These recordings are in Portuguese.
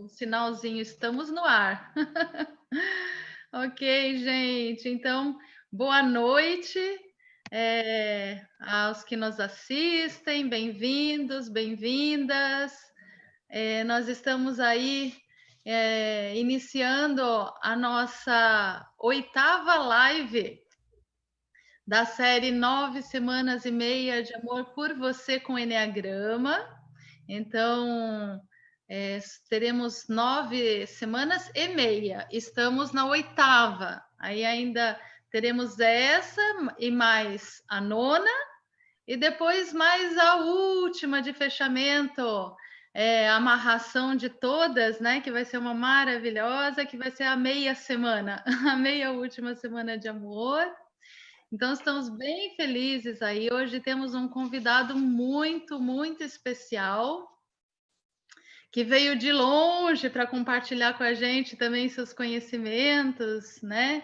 o sinalzinho, estamos no ar. Ok, gente, então, boa noite, aos que nos assistem, bem-vindos, bem-vindas. Nós estamos aí iniciando a nossa 8ª live da série 9 semanas e meia de amor por você com Eneagrama. Então, teremos 9 semanas e meia. Estamos na 8ª. Aí ainda teremos essa e mais a 9ª, e depois mais a última de fechamento, a amarração de todas, né? Que vai ser uma maravilhosa, que vai ser a meia semana, a meia última semana de amor. Então, estamos bem felizes aí. Hoje temos um convidado muito, muito especial, que veio de longe para compartilhar com a gente também seus conhecimentos, né?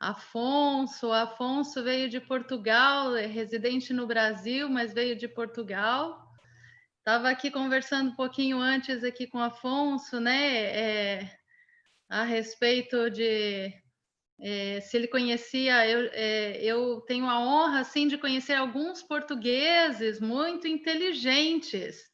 Afonso veio de Portugal, é residente no Brasil, mas veio de Portugal. Estava aqui conversando um pouquinho antes aqui com o Afonso, né? A respeito de se ele conhecia, eu tenho a honra assim de conhecer alguns portugueses muito inteligentes.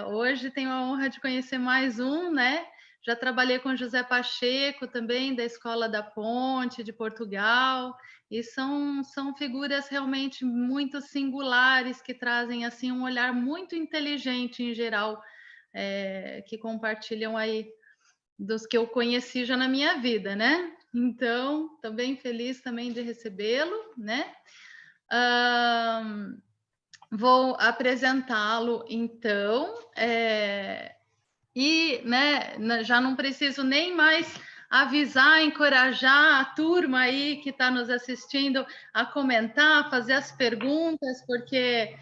Hoje tenho a honra de conhecer mais um, né? Já trabalhei com José Pacheco também, da Escola da Ponte, de Portugal, e são figuras realmente muito singulares, que trazem assim um olhar muito inteligente em geral, que compartilham aí dos que eu conheci já na minha vida, né? Então, estou bem feliz também de recebê-lo, né? Vou apresentá-lo, então, e, né, já não preciso nem mais avisar, encorajar a turma aí que está nos assistindo a comentar, fazer as perguntas, porque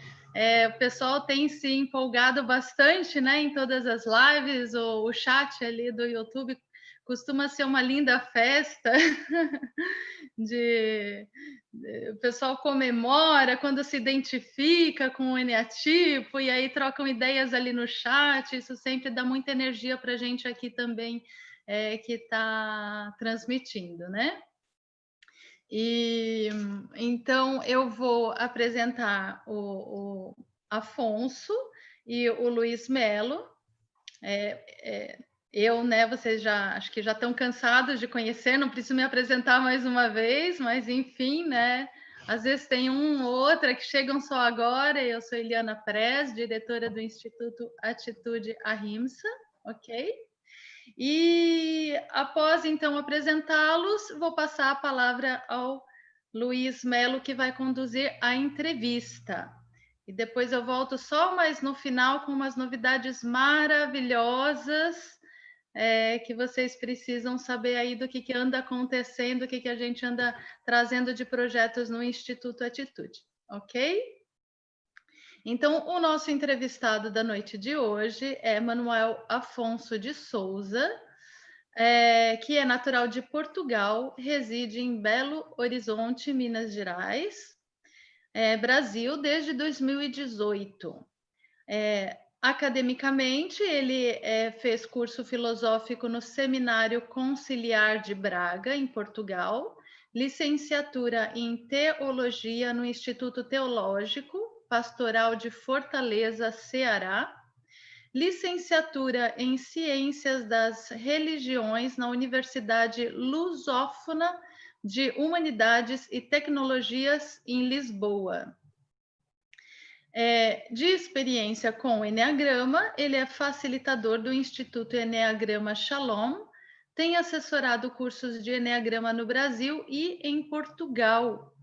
o pessoal tem se empolgado bastante, né, em todas as lives. O chat ali do YouTube costuma ser uma linda festa. O pessoal comemora quando se identifica com o eneatipo, e aí trocam ideias ali no chat. Isso sempre dá muita energia para a gente aqui também, que está transmitindo, né? E então eu vou apresentar o Afonso e o Luiz Melo. Né, vocês acho que já estão cansados de conhecer, não preciso me apresentar mais uma vez, mas enfim, né? Às vezes tem um ou outra que chegam só agora. Eu sou Eliana Prez, diretora do Instituto Atitude Ahimsa, ok? E após então apresentá-los, vou passar a palavra ao Luiz Melo, que vai conduzir a entrevista. E depois eu volto só mais no final com umas novidades maravilhosas, que vocês precisam saber aí do que anda acontecendo, o que a gente anda trazendo de projetos no Instituto Atitude, ok? Então, o nosso entrevistado da noite de hoje é Manuel Afonso de Souza, que é natural de Portugal, reside em Belo Horizonte, Minas Gerais, Brasil, desde 2018. Academicamente, ele fez curso filosófico no Seminário Conciliar de Braga, em Portugal, licenciatura em Teologia no Instituto Teológico Pastoral de Fortaleza, Ceará, licenciatura em Ciências das Religiões na Universidade Lusófona de Humanidades e Tecnologias, em Lisboa. De experiência com o Eneagrama, ele é facilitador do Instituto Eneagrama Shalom, tem assessorado cursos de Eneagrama no Brasil e em Portugal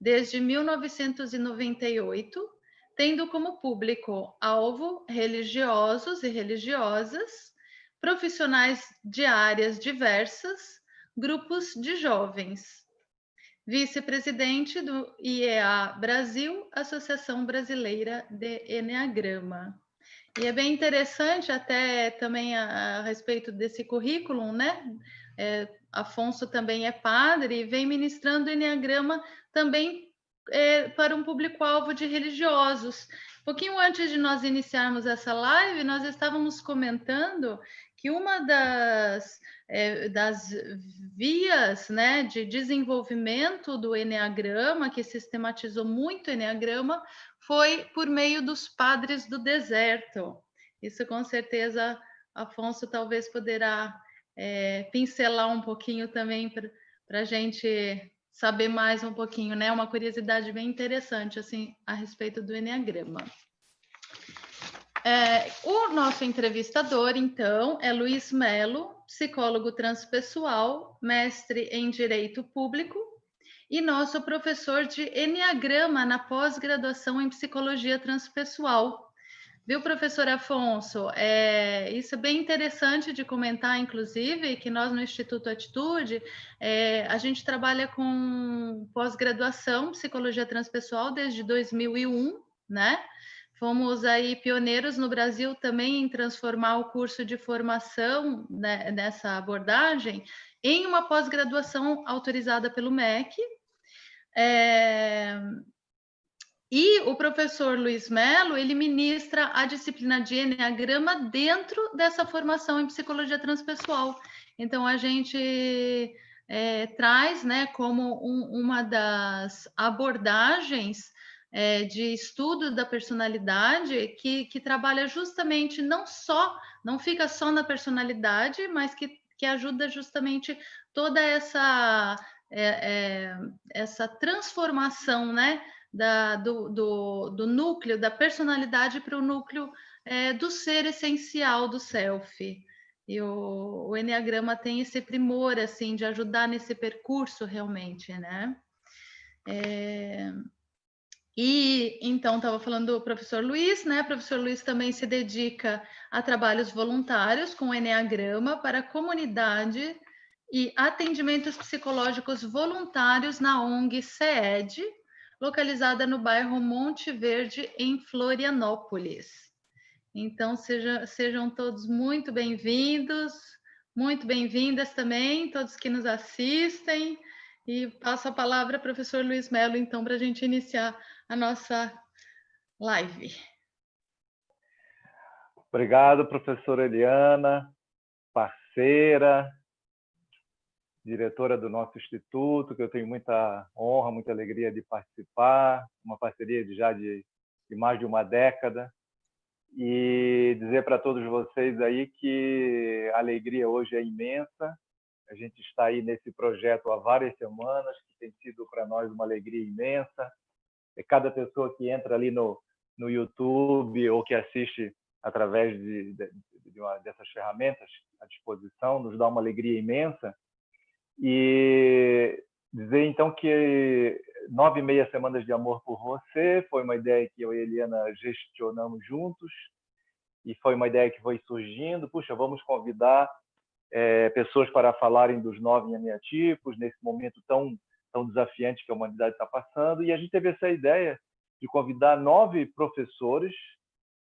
desde 1998, tendo como público-alvo religiosos e religiosas, profissionais de áreas diversas, grupos de jovens. Vice-presidente do IEA Brasil, Associação Brasileira de Eneagrama. E é bem interessante até também a respeito desse currículo, né? Afonso também é padre e vem ministrando Eneagrama também para um público-alvo de religiosos. pouquinho antes de nós iniciarmos essa live, nós estávamos comentando que uma das vias, né, de desenvolvimento do Eneagrama, que sistematizou muito o Eneagrama, foi por meio dos padres do deserto. Isso com certeza, Afonso talvez poderá pincelar um pouquinho também para a gente saber mais um pouquinho, né? Uma curiosidade bem interessante assim a respeito do Eneagrama. O nosso entrevistador, então, é Luiz Melo, psicólogo transpessoal, mestre em Direito Público e nosso professor de Eneagrama na pós-graduação em Psicologia Transpessoal. Viu, professor Afonso? Isso é bem interessante de comentar, inclusive, que nós no Instituto Atitude, a gente trabalha com pós-graduação Psicologia Transpessoal desde 2001, né? Fomos aí pioneiros no Brasil também em transformar o curso de formação, né, nessa abordagem em uma pós-graduação autorizada pelo MEC. E o professor Luiz Melo, ele ministra a disciplina de Eneagrama dentro dessa formação em psicologia transpessoal. Então, a gente traz, né, como uma das abordagens de estudo da personalidade que trabalha justamente não fica só na personalidade, mas que ajuda justamente toda essa transformação, né, do núcleo da personalidade para o núcleo do ser essencial do self. E o Eneagrama tem esse primor assim de ajudar nesse percurso realmente, né? E então estava falando do professor Luiz, né? O professor Luiz também se dedica a trabalhos voluntários com o Eneagrama para a comunidade e atendimentos psicológicos voluntários na ONG CED, localizada no bairro Monte Verde, em Florianópolis. Então, sejam todos muito bem-vindos, muito bem-vindas também, todos que nos assistem. E passo a palavra ao professor Luiz Melo, então, para a gente iniciar a nossa live. Obrigado, professora Eliana, parceira, diretora do nosso instituto, que eu tenho muita honra, muita alegria de participar, uma parceria de mais de uma década, e dizer para todos vocês aí que a alegria hoje é imensa. A gente está aí nesse projeto há várias semanas, que tem sido para nós uma alegria imensa. Cada pessoa que entra ali no YouTube ou que assiste através dessas ferramentas à disposição nos dá uma alegria imensa. E dizer, então, que 9,5 semanas de amor por você foi uma ideia que eu e a Eliana gestionamos juntos, e foi uma ideia que foi surgindo. Puxa, vamos convidar pessoas para falarem dos 9 eneatipos, nesse momento tão desafiante que a humanidade está passando, e a gente teve essa ideia de convidar 9 professores,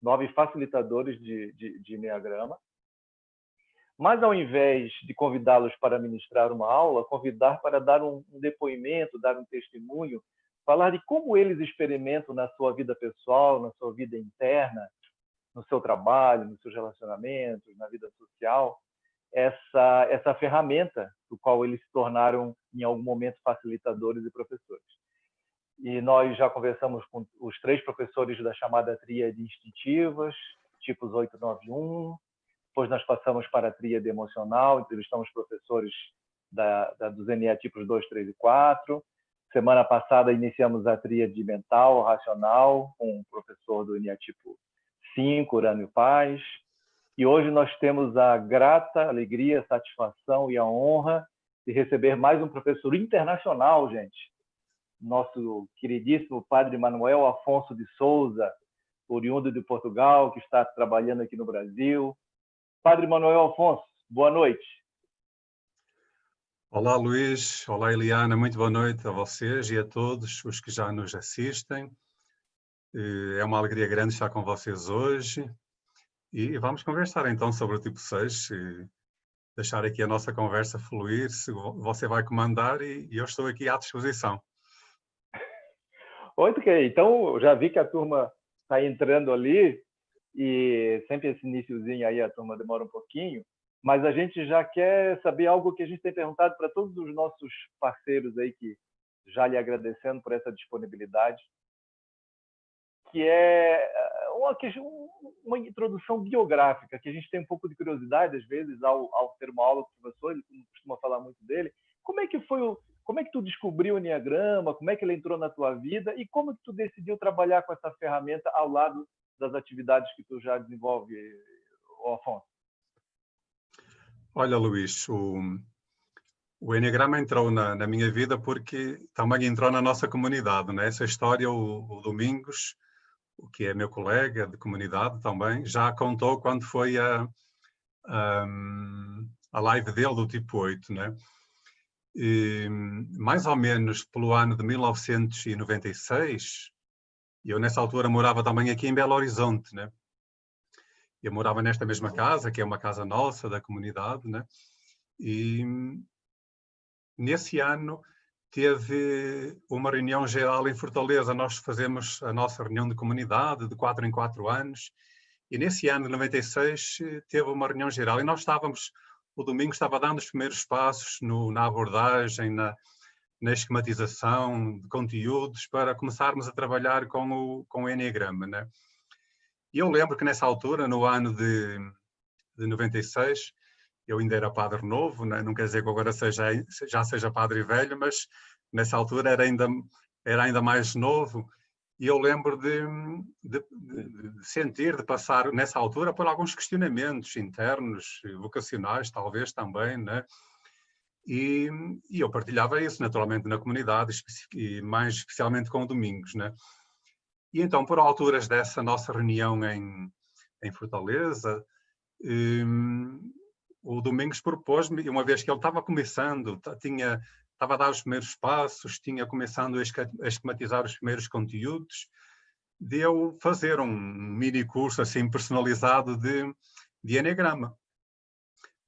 9 facilitadores de Eneagrama, mas ao invés de convidá-los para ministrar uma aula, convidar para dar um depoimento, dar um testemunho, falar de como eles experimentam na sua vida pessoal, na sua vida interna, no seu trabalho, nos seus relacionamentos, na vida social, essa ferramenta do qual eles se tornaram, em algum momento, facilitadores e professores. E nós já conversamos com os 3 professores da chamada tríade instintivas, tipos 891, depois nós passamos para a tríade emocional, entrevistamos professores dos eneatipos 2, 3 e 4. Semana passada iniciamos a tríade mental, racional, com o professor do eneatipo 5, Urânio Paz. E hoje nós temos a grata alegria, satisfação e a honra de receber mais um professor internacional, gente. Nosso queridíssimo Padre Manuel Afonso de Souza, oriundo de Portugal, que está trabalhando aqui no Brasil. Padre Manuel Afonso, boa noite. Olá, Luís. Olá, Eliana. Muito boa noite a vocês e a todos os que já nos assistem. É uma alegria grande estar com vocês hoje. E vamos conversar então sobre o tipo 6, deixar aqui a nossa conversa fluir, se você vai comandar, e eu estou aqui à disposição. Ok, então já vi que a turma tá entrando ali, e sempre esse iniciozinho aí a turma demora um pouquinho, mas a gente já quer saber algo que a gente tem perguntado para todos os nossos parceiros aí, que já lhe agradecendo por essa disponibilidade, que é uma introdução biográfica, que a gente tem um pouco de curiosidade, às vezes, ao ter uma aula com o professor, ele não costuma falar muito dele. Como é que tu descobriu o Enneagrama, como é que ele entrou na tua vida e como que tu decidiu trabalhar com essa ferramenta ao lado das atividades que tu já desenvolve, Afonso? Olha, Luís, o Enneagrama entrou na minha vida porque também entrou na nossa comunidade, né? Essa história, o Domingos, o que é meu colega de comunidade também, já contou quando foi a live dele do tipo 8, né? E, mais ou menos pelo ano de 1996, eu nessa altura morava também aqui em Belo Horizonte, né? Eu morava nesta mesma casa, que é uma casa nossa, da comunidade, né? E nesse ano teve uma reunião geral em Fortaleza. Nós fazemos a nossa reunião de comunidade de 4 em 4 anos. E nesse ano de 96 teve uma reunião geral. E nós o Domingo estava dando os primeiros passos na abordagem, na esquematização de conteúdos para começarmos a trabalhar com o Enneagrama, né? E eu lembro que nessa altura, no ano de 96, eu ainda era padre novo, né? Não quer dizer que agora já seja padre velho, mas nessa altura era ainda mais novo. E eu lembro de sentir, de passar nessa altura por alguns questionamentos internos, vocacionais talvez também, né? E eu partilhava isso naturalmente na comunidade, e mais especialmente com o Domingos, né? E então, por alturas dessa nossa reunião em Fortaleza, o Domingos propôs-me, uma vez que ele estava começando, estava a dar os primeiros passos, tinha começando a esquematizar os primeiros conteúdos, de eu fazer um mini curso assim personalizado de Enneagrama.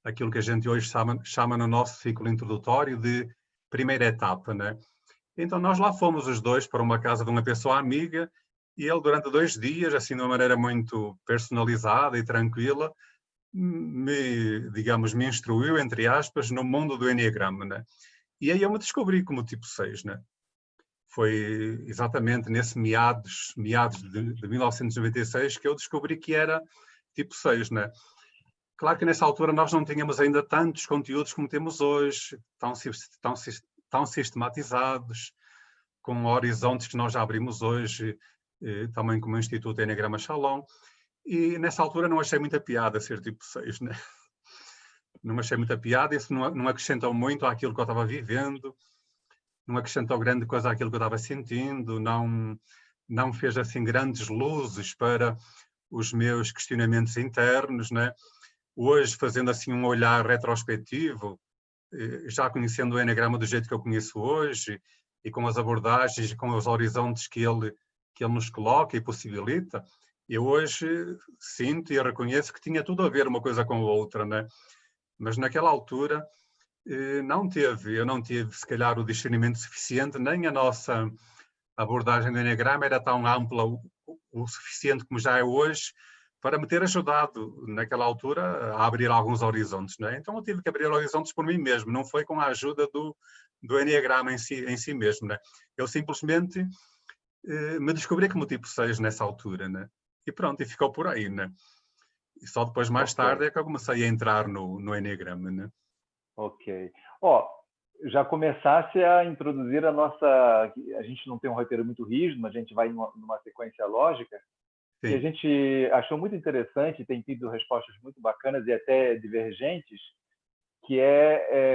Aquilo que a gente hoje chama no nosso ciclo introdutório de primeira etapa, né? Então nós lá fomos os dois para uma casa de uma pessoa amiga e ele durante 2 dias, assim de uma maneira muito personalizada e tranquila, me instruiu, entre aspas, no mundo do Enneagrama, né? E aí eu me descobri como tipo 6, né? Foi exatamente nesse meados de 1996 que eu descobri que era tipo 6, né? Claro que nessa altura nós não tínhamos ainda tantos conteúdos como temos hoje, tão sistematizados, com horizontes que nós já abrimos hoje, também como o Instituto Enneagrama Shalom. E nessa altura não achei muita piada ser tipo 6, né? Não achei muita piada, isso não acrescentou muito àquilo que eu estava vivendo, não acrescentou grande coisa àquilo que eu estava sentindo, não fez assim grandes luzes para os meus questionamentos internos, né? Hoje, fazendo assim um olhar retrospectivo, já conhecendo o Enneagrama do jeito que eu conheço hoje, e com as abordagens e com os horizontes que ele nos coloca e possibilita, eu hoje sinto e reconheço que tinha tudo a ver uma coisa com a outra, né? Mas naquela altura eu não tive se calhar o discernimento suficiente, nem a nossa abordagem do Enneagrama era tão ampla o suficiente como já é hoje, para me ter ajudado naquela altura a abrir alguns horizontes, né? Então eu tive que abrir horizontes por mim mesmo, não foi com a ajuda do Enneagrama em si mesmo, né? Eu simplesmente me descobri como tipo 6 nessa altura, né? E pronto, e ficou por aí, né? E só depois, mais tarde, é que eu comecei a entrar no Enneagrama, né? Ok. Já começasse a introduzir a nossa... A gente não tem um roteiro muito rígido, mas a gente vai numa sequência lógica, Sim. que a gente achou muito interessante, tem tido respostas muito bacanas e até divergentes, que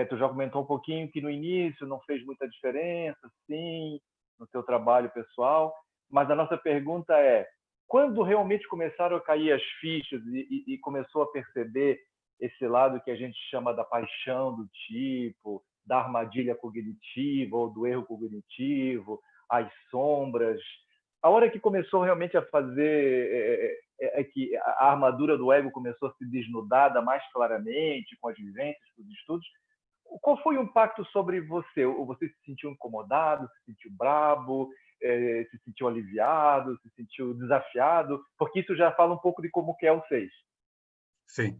tu já comentou um pouquinho que no início não fez muita diferença, sim, no teu trabalho pessoal, mas a nossa pergunta é, quando realmente começaram a cair as fichas e começou a perceber esse lado que a gente chama da paixão do tipo, da armadilha cognitiva ou do erro cognitivo, as sombras, a hora que começou realmente a fazer que a armadura do ego começou a se desnudar mais claramente com as vivências, com os estudos, qual foi o impacto sobre você? Ou você se sentiu incomodado, se sentiu brabo? se sentiu aliviado, se sentiu desafiado? Porque isso já fala um pouco de como que é o 6. Sim.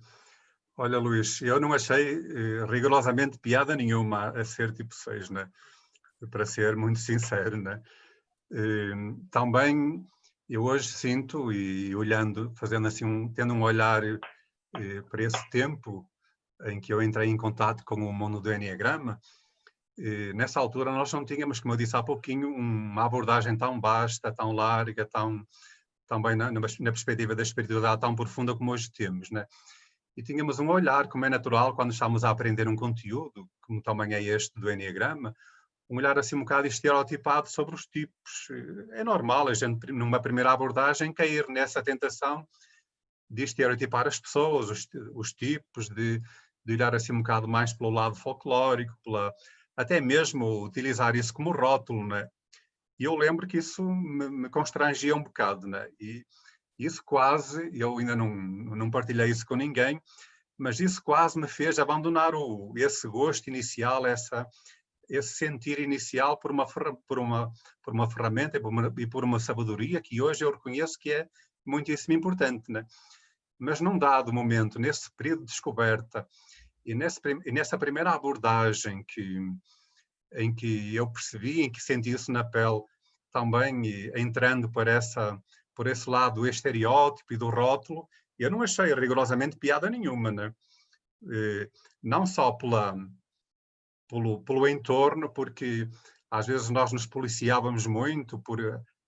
Olha, Luís, eu não achei rigorosamente piada nenhuma a ser tipo 6, né? Para ser muito sincero, né? Também eu hoje sinto, e olhando, fazendo assim, tendo um olhar para esse tempo em que eu entrei em contato com o mundo do Enneagrama, nessa altura nós não tínhamos, como eu disse há pouquinho, uma abordagem tão vasta, tão larga, também na perspectiva da espiritualidade tão profunda como hoje temos, né? E tínhamos um olhar, como é natural, quando estamos a aprender um conteúdo, como também é este do Enneagrama, um olhar assim um bocado estereotipado sobre os tipos. É normal a gente, numa primeira abordagem, cair nessa tentação de estereotipar as pessoas, os tipos, de olhar assim um bocado mais pelo lado folclórico, até mesmo utilizar isso como rótulo, né? E eu lembro que isso me constrangia um bocado, né? E isso quase, eu ainda não partilhei isso com ninguém, mas isso quase me fez abandonar esse gosto inicial, esse sentir inicial por uma ferramenta e por uma sabedoria que hoje eu reconheço que é muitíssimo importante, né? Mas num dado momento, nesse período de descoberta e nessa primeira abordagem em que eu percebi, em que senti isso na pele também, e entrando por esse lado do estereótipo e do rótulo, eu não achei rigorosamente piada nenhuma, né? Não só pelo entorno, porque às vezes nós nos policiávamos muito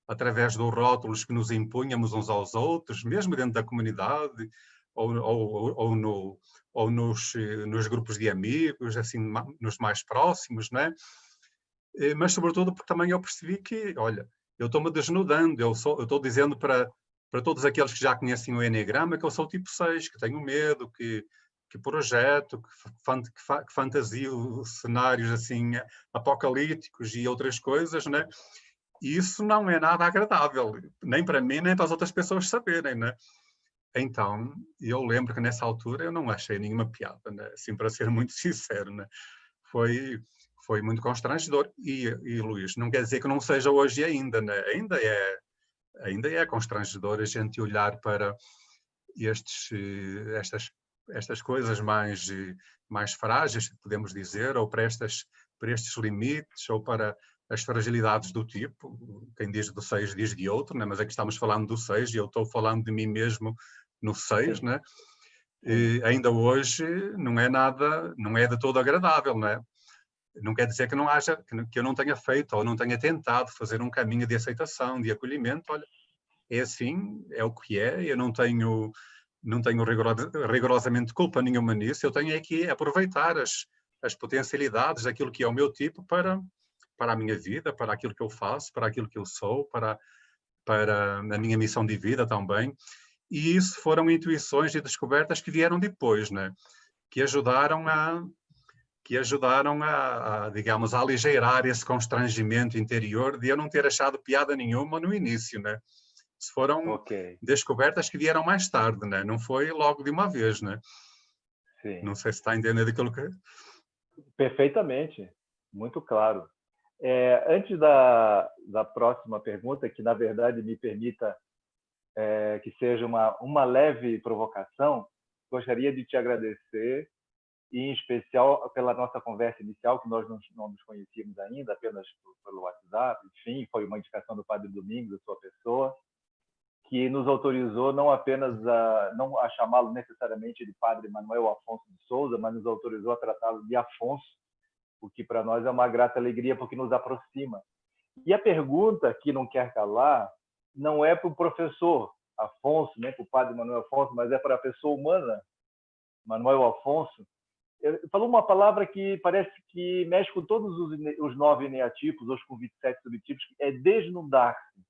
através dos rótulos que nos impunhamos uns aos outros, mesmo dentro da comunidade, ou nos grupos de amigos, assim, nos mais próximos, né? Mas sobretudo porque também eu percebi que, olha, eu estou-me desnudando, eu estou dizendo para todos aqueles que já conhecem o Enneagrama que eu sou o tipo 6, que tenho medo, que projeto, que fantasio cenários assim apocalípticos e outras coisas, né? E isso não é nada agradável, nem para mim, nem para as outras pessoas saberem, né? Então, eu lembro que nessa altura eu não achei nenhuma piada, né? Assim, para ser muito sincero, né? Foi muito constrangedor. E Luís, não quer dizer que não seja hoje ainda, né? Ainda é constrangedor a gente olhar para estas coisas mais frágeis, podemos dizer, ou para estes limites, ou para as fragilidades do tipo. Quem diz do 6 diz de outro, né? Mas aqui estamos falando do 6 e eu estou falando de mim mesmo no 6, né? E ainda hoje não é de todo agradável, né? Não quer dizer que não haja, que eu não tenha feito ou não tenha tentado fazer um caminho de aceitação, de acolhimento. Olha, é assim, é o que é, eu não tenho rigorosamente culpa nenhuma nisso, eu tenho é que aproveitar as potencialidades daquilo que é o meu tipo para a minha vida, para aquilo que eu faço, para aquilo que eu sou, para a minha missão de vida também. E isso foram intuições e descobertas que vieram depois, né? Que ajudaram digamos, a aligeirar esse constrangimento interior de eu não ter achado piada nenhuma no início, né? Foram descobertas que vieram mais tarde, né? Não foi logo de uma vez, né? Sim. Não sei se está entendendo aquilo que... Perfeitamente, muito claro. Antes da próxima pergunta, que na verdade me permita que seja uma leve provocação, gostaria de te agradecer, e em especial pela nossa conversa inicial, que nós não nos conhecíamos ainda, apenas pelo WhatsApp, enfim, foi uma indicação do Padre Domingos, da sua pessoa, que nos autorizou não apenas não a chamá-lo necessariamente de Padre Manuel Afonso de Souza, mas nos autorizou a tratá-lo de Afonso, o que para nós é uma grata alegria, porque nos aproxima. E a pergunta que não quer calar não é para o professor Afonso, nem para o Padre Manuel Afonso, mas é para a pessoa humana, Manuel Afonso. Ele falou uma palavra que parece que mexe com todos os 9 eneatipos, ou com 27 subtipos, é desnudar-se.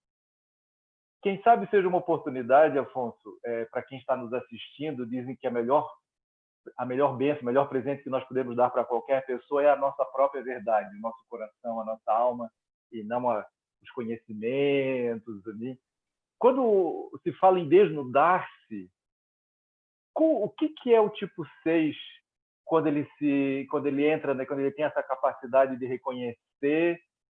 Quem sabe seja uma oportunidade, Afonso, para quem está nos assistindo, dizem que a melhor bênção, o melhor presente que nós podemos dar para qualquer pessoa é a nossa própria verdade, o nosso coração, a nossa alma, e não os conhecimentos. Quando se fala em desnudar-se, o que é o tipo 6 quando ele entra, né, quando ele tem essa capacidade de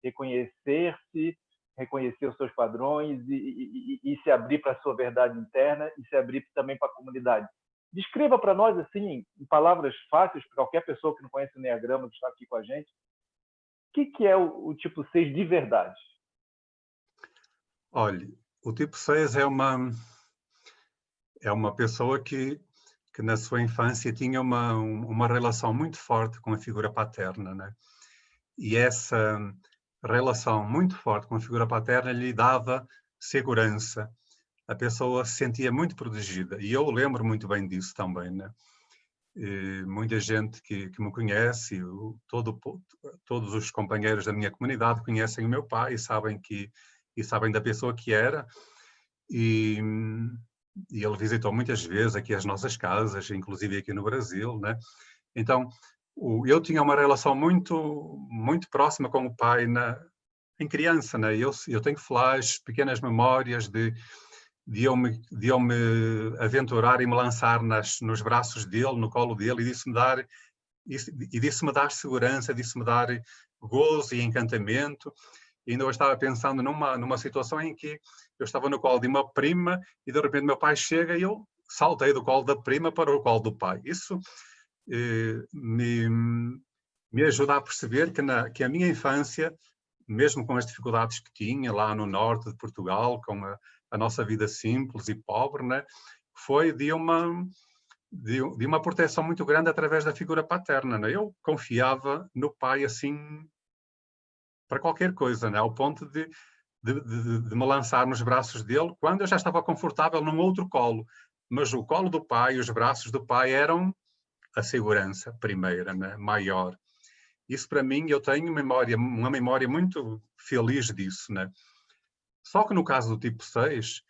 reconhecer-se, reconhecer os seus padrões e se abrir para a sua verdade interna e se abrir também para a comunidade. Descreva para nós, assim, em palavras fáceis, para qualquer pessoa que não conhece o Enneagrama, que está aqui com a gente, o que é o tipo 6 de verdade? Olha, o tipo 6 é uma pessoa que na sua infância tinha uma relação muito forte com a figura paterna, né? E essa relação muito forte com a figura paterna lhe dava segurança. A pessoa se sentia muito protegida. E eu lembro muito bem disso também, né? E muita gente que me conhece, todos os companheiros da minha comunidade conhecem o meu pai e sabem da pessoa que era. E ele visitou muitas vezes aqui as nossas casas, inclusive aqui no Brasil, né? Então, eu tinha uma relação muito próxima com o pai em criança, né? Eu tenho flashes, pequenas memórias de eu me aventurar e me lançar nos braços dele, no colo dele, e disso me dar segurança, disso me dar gozo e encantamento. E ainda eu estava pensando numa situação em que eu estava no colo de uma prima e de repente meu pai chega e eu saltei do colo da prima para o colo do pai. Isso me ajuda a perceber que a minha infância, mesmo com as dificuldades que tinha lá no norte de Portugal, com a nossa vida simples e pobre, né, foi de uma proteção muito grande através da figura paterna, né? Eu confiava no pai assim para qualquer coisa, né? Ao ponto de me lançar nos braços dele quando eu já estava confortável num outro colo. Mas o colo do pai, os braços do pai eram a segurança primeira, né? Maior. Isso para mim, eu tenho uma memória muito feliz disso, né? Só que no caso do tipo 6,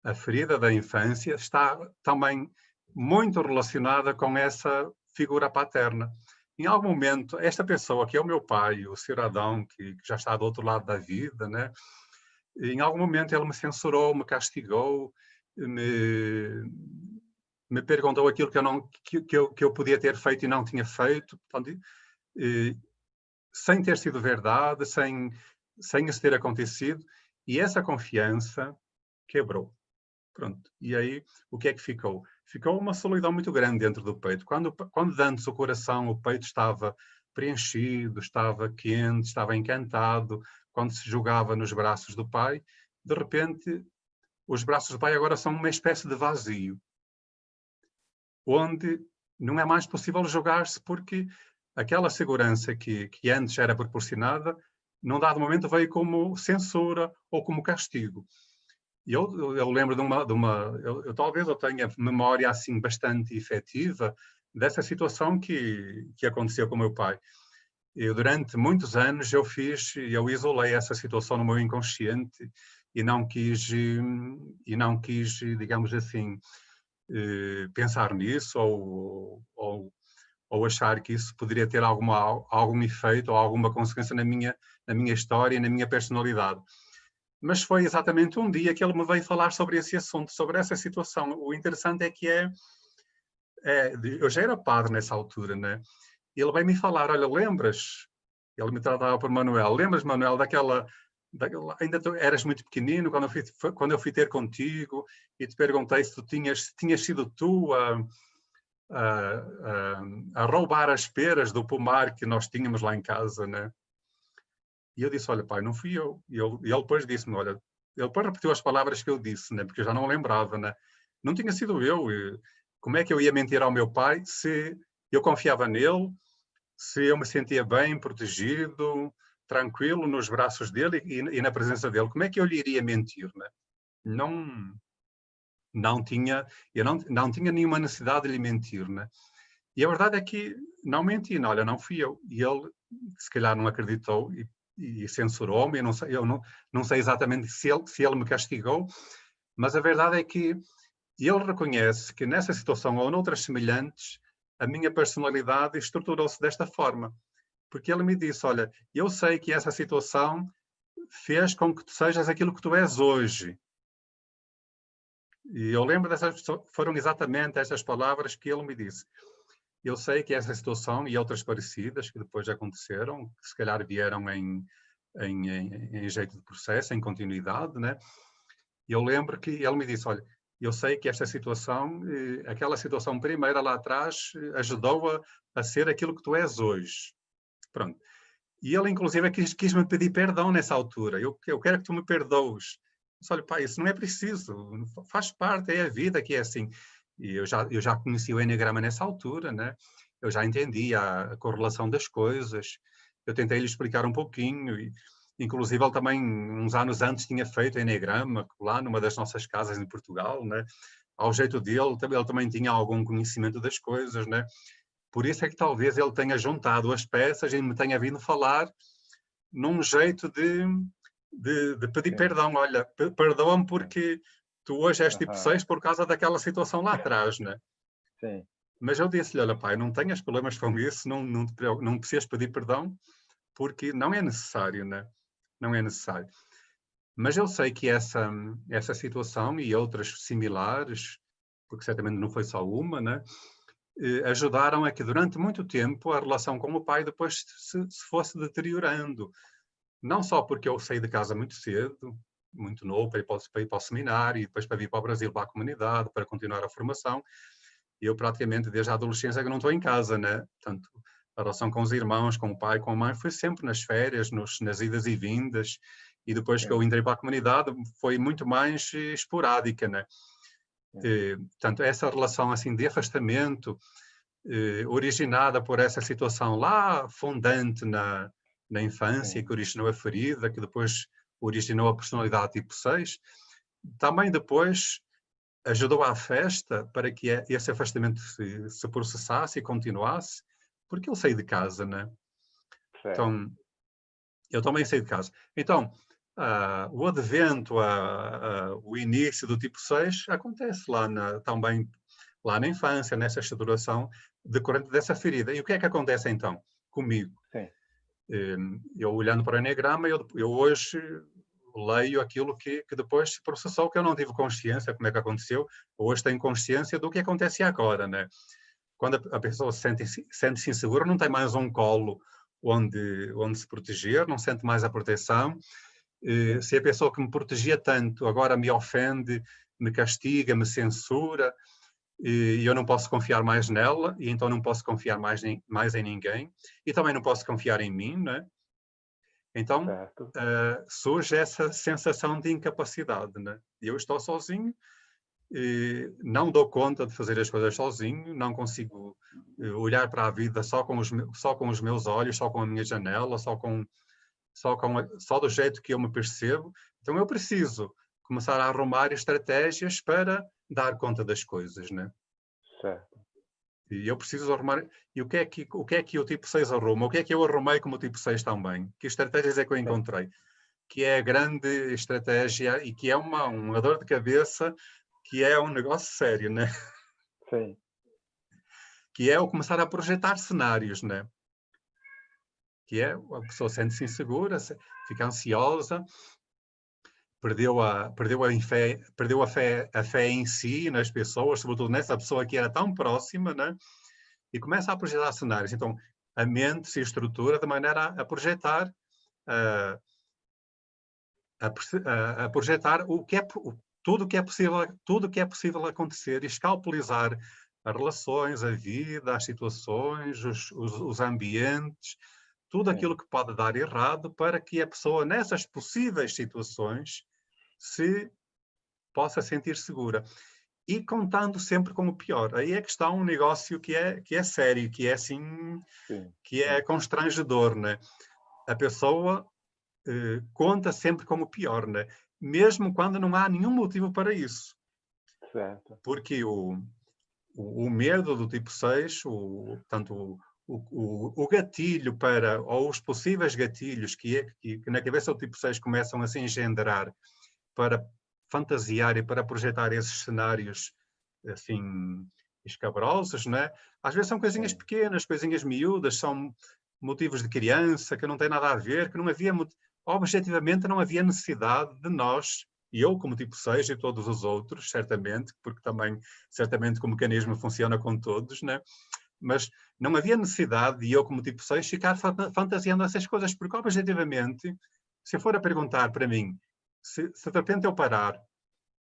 a ferida da infância está também muito relacionada com essa figura paterna. Em algum momento, esta pessoa, que é o meu pai, o Sr. Adão, que já está do outro lado da vida, né? Em algum momento ele me censurou, me castigou, me perguntou aquilo que eu podia ter feito e não tinha feito, portanto, sem ter sido verdade, sem isso ter acontecido, e essa confiança quebrou. Pronto. E aí, o que é que ficou? Ficou uma solidão muito grande dentro do peito. Quando antes o coração, o peito estava preenchido, estava quente, estava encantado, quando se jogava nos braços do pai, de repente, os braços do pai agora são uma espécie de vazio, onde não é mais possível jogar-se porque aquela segurança que antes era proporcionada, num dado momento veio como censura ou como castigo. E eu lembro talvez eu tenha memória assim bastante efetiva dessa situação que aconteceu com o meu pai. Eu, durante muitos anos, eu isolei essa situação no meu inconsciente e não quis, digamos assim, pensar nisso ou achar que isso poderia ter algum efeito ou alguma consequência na minha história e na minha personalidade. Mas foi exatamente um dia que ele me veio falar sobre esse assunto, sobre essa situação. O interessante é que eu já era padre nessa altura, né? E ele veio me falar, olha, lembras? Ele me tratava por Manuel. Lembras, Manuel, ainda tu eras muito pequenino quando eu fui ter contigo e te perguntei se tinhas sido tu a roubar as peras do pomar que nós tínhamos lá em casa, né? E eu disse, olha, pai, não fui eu. E ele depois disse-me, olha, ele depois repetiu as palavras que eu disse, né? Porque eu já não lembrava, né? Não tinha sido eu. Como é que eu ia mentir ao meu pai se eu confiava nele, se eu me sentia bem, protegido, tranquilo nos braços dele e na presença dele? Como é que eu lhe iria mentir, né? Eu não tinha nenhuma necessidade de lhe mentir, né? E a verdade é que não menti, não, olha, não fui eu. E ele, se calhar, não acreditou e censurou-me. Eu não sei exatamente se ele me castigou, mas a verdade é que ele reconhece que nessa situação ou noutras semelhantes, a minha personalidade estruturou-se desta forma. Porque ele me disse, olha, eu sei que essa situação fez com que tu sejas aquilo que tu és hoje. E eu lembro foram exatamente estas palavras que ele me disse. Eu sei que essa situação e outras parecidas que depois aconteceram, que se calhar vieram em jeito de processo, em continuidade, né? E eu lembro que ele me disse, olha, eu sei que esta situação, aquela situação primeira lá atrás, ajudou a ser aquilo que tu és hoje. Pronto. E ele, inclusive, quis-me pedir perdão nessa altura. Eu quero que tu me perdoes. Eu disse, olha, pai, isso não é preciso. Faz parte, é a vida que é assim. E eu já conheci o Eneagrama nessa altura, né? Eu já entendi a correlação das coisas. Eu tentei lhe explicar um pouquinho. E, inclusive, ele também, uns anos antes, tinha feito Eneagrama lá numa das nossas casas em Portugal, né? Ao jeito dele, ele também tinha algum conhecimento das coisas, né? Por isso é que talvez ele tenha juntado as peças e me tenha vindo falar num jeito de pedir perdão. Olha, perdoa-me porque tu hoje és tipo 6 por causa daquela situação lá atrás, né? Sim. Mas eu disse-lhe, olha pai, não tenhas problemas com isso, não precisas pedir perdão, porque não é necessário, né? Não é necessário. Mas eu sei que essa situação e outras similares, porque certamente não foi só uma, né? Ajudaram a que durante muito tempo a relação com o pai depois se fosse deteriorando. Não só porque eu saí de casa muito cedo, muito novo, para ir para o seminário, e depois para vir para o Brasil, para a comunidade, para continuar a formação. E eu praticamente desde a adolescência que não estou em casa, né? Portanto, a relação com os irmãos, com o pai, com a mãe, foi sempre nas férias, nas idas e vindas. E depois que eu entrei para a comunidade, foi muito mais esporádica, né? Portanto, essa relação assim de afastamento, originada por essa situação lá fundante na infância, que originou a ferida, que depois originou a personalidade tipo 6, também depois ajudou à festa para que esse afastamento se processasse e continuasse, porque eu saí de casa, né? Então, eu também saí de casa. Então, o advento, o início do tipo 6 acontece também lá na infância, nessa estruturação decorrente dessa ferida. E o que é que acontece então comigo? Sim. Eu olhando para o Eneagrama, eu hoje leio aquilo que depois se processou, que eu não tive consciência como é que aconteceu. Hoje tenho consciência do que acontece agora, né? Quando a pessoa sente-se insegura, não tem mais um colo onde se proteger, não sente mais a proteção. Se a pessoa que me protegia tanto agora me ofende, me castiga, me censura, e eu não posso confiar mais nela, e então não posso confiar mais em ninguém, e também não posso confiar em mim, né? Então surge essa sensação de incapacidade, né? Eu estou sozinho, não dou conta de fazer as coisas sozinho, não consigo olhar para a vida só com os meus olhos, só com a minha janela, só do jeito que eu me percebo. Então eu preciso começar a arrumar estratégias para dar conta das coisas, né? Certo. E eu preciso arrumar. E o que é que o tipo 6 arruma? O que é que eu arrumei como tipo 6 também? Que estratégias é que eu encontrei? Que é a grande estratégia e que é uma dor de cabeça, que é um negócio sério, né? Sim. Que é o começar a projetar cenários, né? Que é a pessoa sente-se insegura, fica ansiosa, perdeu a fé em si, nas pessoas, sobretudo nessa pessoa que era tão próxima, né? E começa a projetar cenários. Então, a mente se estrutura de maneira a projetar, a projetar tudo que é possível acontecer e escalpelizar as relações, a vida, as situações, os ambientes, tudo aquilo que pode dar errado para que a pessoa, nessas possíveis situações, se possa sentir segura. E contando sempre com o pior. Aí é que está um negócio que é sério, que é assim, que é constrangedor, né? A pessoa conta sempre com o pior, né? Mesmo quando não há nenhum motivo para isso. Certo. Porque o medo do tipo 6, portanto, o gatilho ou os possíveis gatilhos que na cabeça do tipo 6 começam a se engendrar para fantasiar e para projetar esses cenários assim escabrosos, né? Às vezes são coisinhas pequenas, coisinhas miúdas, são motivos de criança que não têm nada a ver, que não havia, objetivamente não havia necessidade de nós, e eu como tipo 6 e todos os outros, certamente, porque também certamente que o mecanismo funciona com todos, né? Mas não havia necessidade de eu como tipo 6 ficar fantasiando essas coisas, porque objetivamente Se for a perguntar para mim, se de repente eu parar,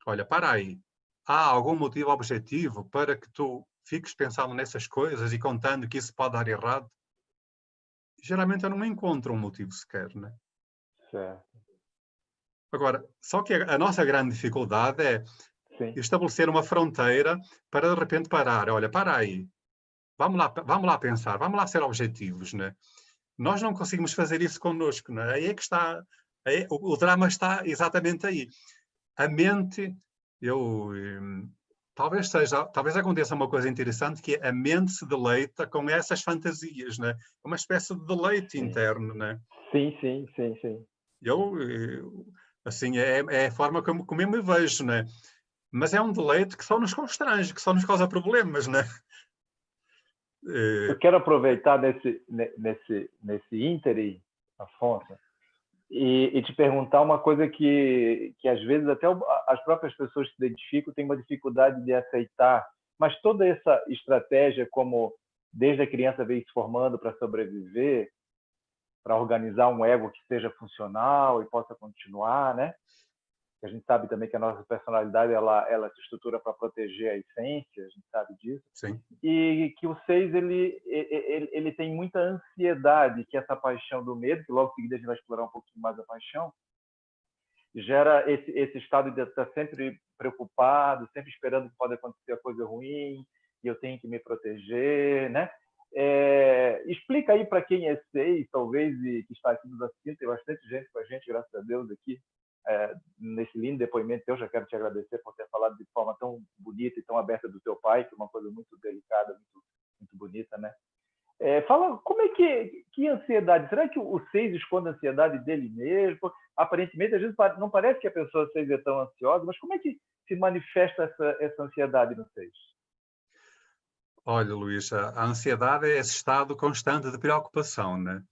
olha, para aí, há algum motivo objetivo para que tu fiques pensando nessas coisas e contando que isso pode dar errado? Geralmente eu não encontro um motivo sequer, né? Certo. Agora, só que a nossa grande dificuldade é Sim. estabelecer uma fronteira para de repente parar. Olha, para aí. Vamos lá pensar, vamos lá ser objetivos, né? Nós não conseguimos fazer isso connosco, né? Aí é que está, o drama está exatamente aí. A mente, talvez aconteça uma coisa interessante, que é a mente se deleita com essas fantasias, né? Uma espécie de deleite interno, né? Sim, sim, sim, sim. Assim, é a forma como eu me vejo, né? Mas é um deleite que só nos constrange, que só nos causa problemas, né? Eu quero aproveitar nesse ínterim, Afonso, e te perguntar uma coisa que às vezes até as próprias pessoas que se identificam têm uma dificuldade de aceitar, mas toda essa estratégia, como desde a criança vem se formando para sobreviver, para organizar um ego que seja funcional e possa continuar, né? A gente sabe também que a nossa personalidade ela se estrutura para proteger a essência, a gente sabe disso. Sim. E que o 6 ele tem muita ansiedade, que essa paixão do medo, que logo em seguida a gente vai explorar um pouquinho mais a paixão, gera esse estado de estar sempre preocupado, sempre esperando que pode acontecer coisa ruim, e eu tenho que me proteger, né? Explica aí para quem é 6, talvez, e que está aqui nos assistindo, tem bastante gente com a gente, graças a Deus, aqui, nesse lindo depoimento. Eu já quero te agradecer por ter falado de forma tão bonita e tão aberta do teu pai, que é uma coisa muito delicada, muito bonita, né? Fala, como é que ansiedade? Será que o 6 esconde a ansiedade dele mesmo? Aparentemente, às vezes não parece que a pessoa 6 é tão ansiosa, mas como é que se manifesta essa ansiedade no 6? Olha, Luís, a ansiedade é esse estado constante de preocupação, né?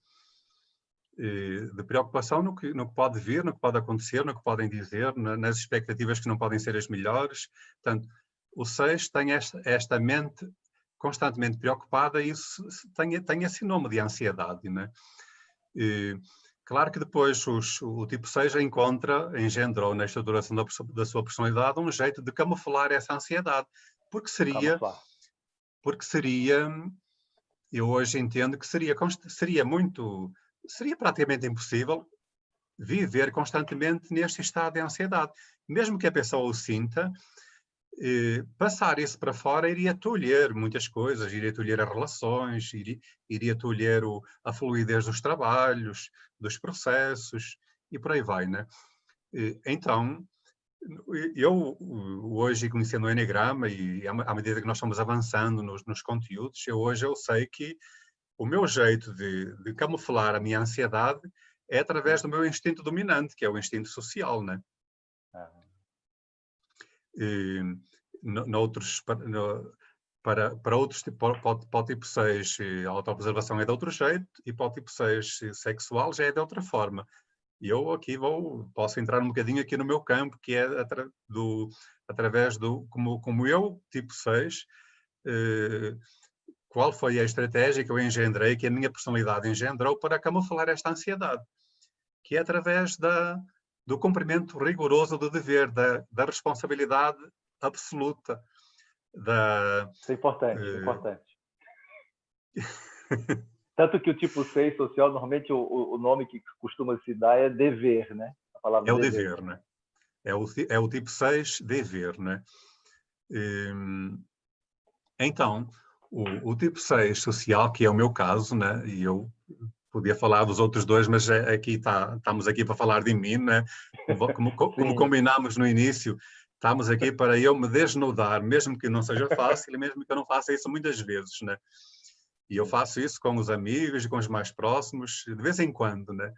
De preocupação no que pode vir, no que pode acontecer, no que podem dizer, nas expectativas que não podem ser as melhores. Portanto, o 6 tem esta mente constantemente preocupada, e isso tem esse nome de ansiedade, né? Claro que depois o tipo 6 engendrou na estruturação da sua personalidade um jeito de camuflar essa ansiedade, porque seria, eu hoje entendo que seria praticamente impossível viver constantemente neste estado de ansiedade. Mesmo que a pessoa o sinta, passar isso para fora iria tolher muitas coisas, iria tolher as relações, iria tolher a fluidez dos trabalhos, dos processos, e por aí vai, né? Então, eu hoje, conhecendo o Eneagrama, e à medida que nós estamos avançando nos conteúdos, eu sei que o meu jeito de camuflar a minha ansiedade é através do meu instinto dominante, que é o instinto social, né? Para outros, para o tipo 6, a autoobservação é de outro jeito, e para o tipo 6 sexual já é de outra forma. E eu aqui posso entrar um bocadinho aqui no meu campo, que é através como eu, tipo 6, qual foi a estratégia que eu engendrei, que a minha personalidade engendrou para camuflar esta ansiedade, que é através do cumprimento rigoroso do dever, da responsabilidade absoluta. Isso é importante, importante. Tanto que o tipo 6 social, normalmente o nome que costuma se dar é dever, né? A palavra é o dever, né? É o tipo 6, dever, né? Então, o tipo 6 social, que é o meu caso, né? E eu podia falar dos outros dois, mas estamos aqui para falar de mim, né? Como combinámos no início, estamos aqui para eu me desnudar, mesmo que não seja fácil, mesmo que eu não faça isso muitas vezes, né? E eu faço isso com os amigos e com os mais próximos, de vez em quando, né?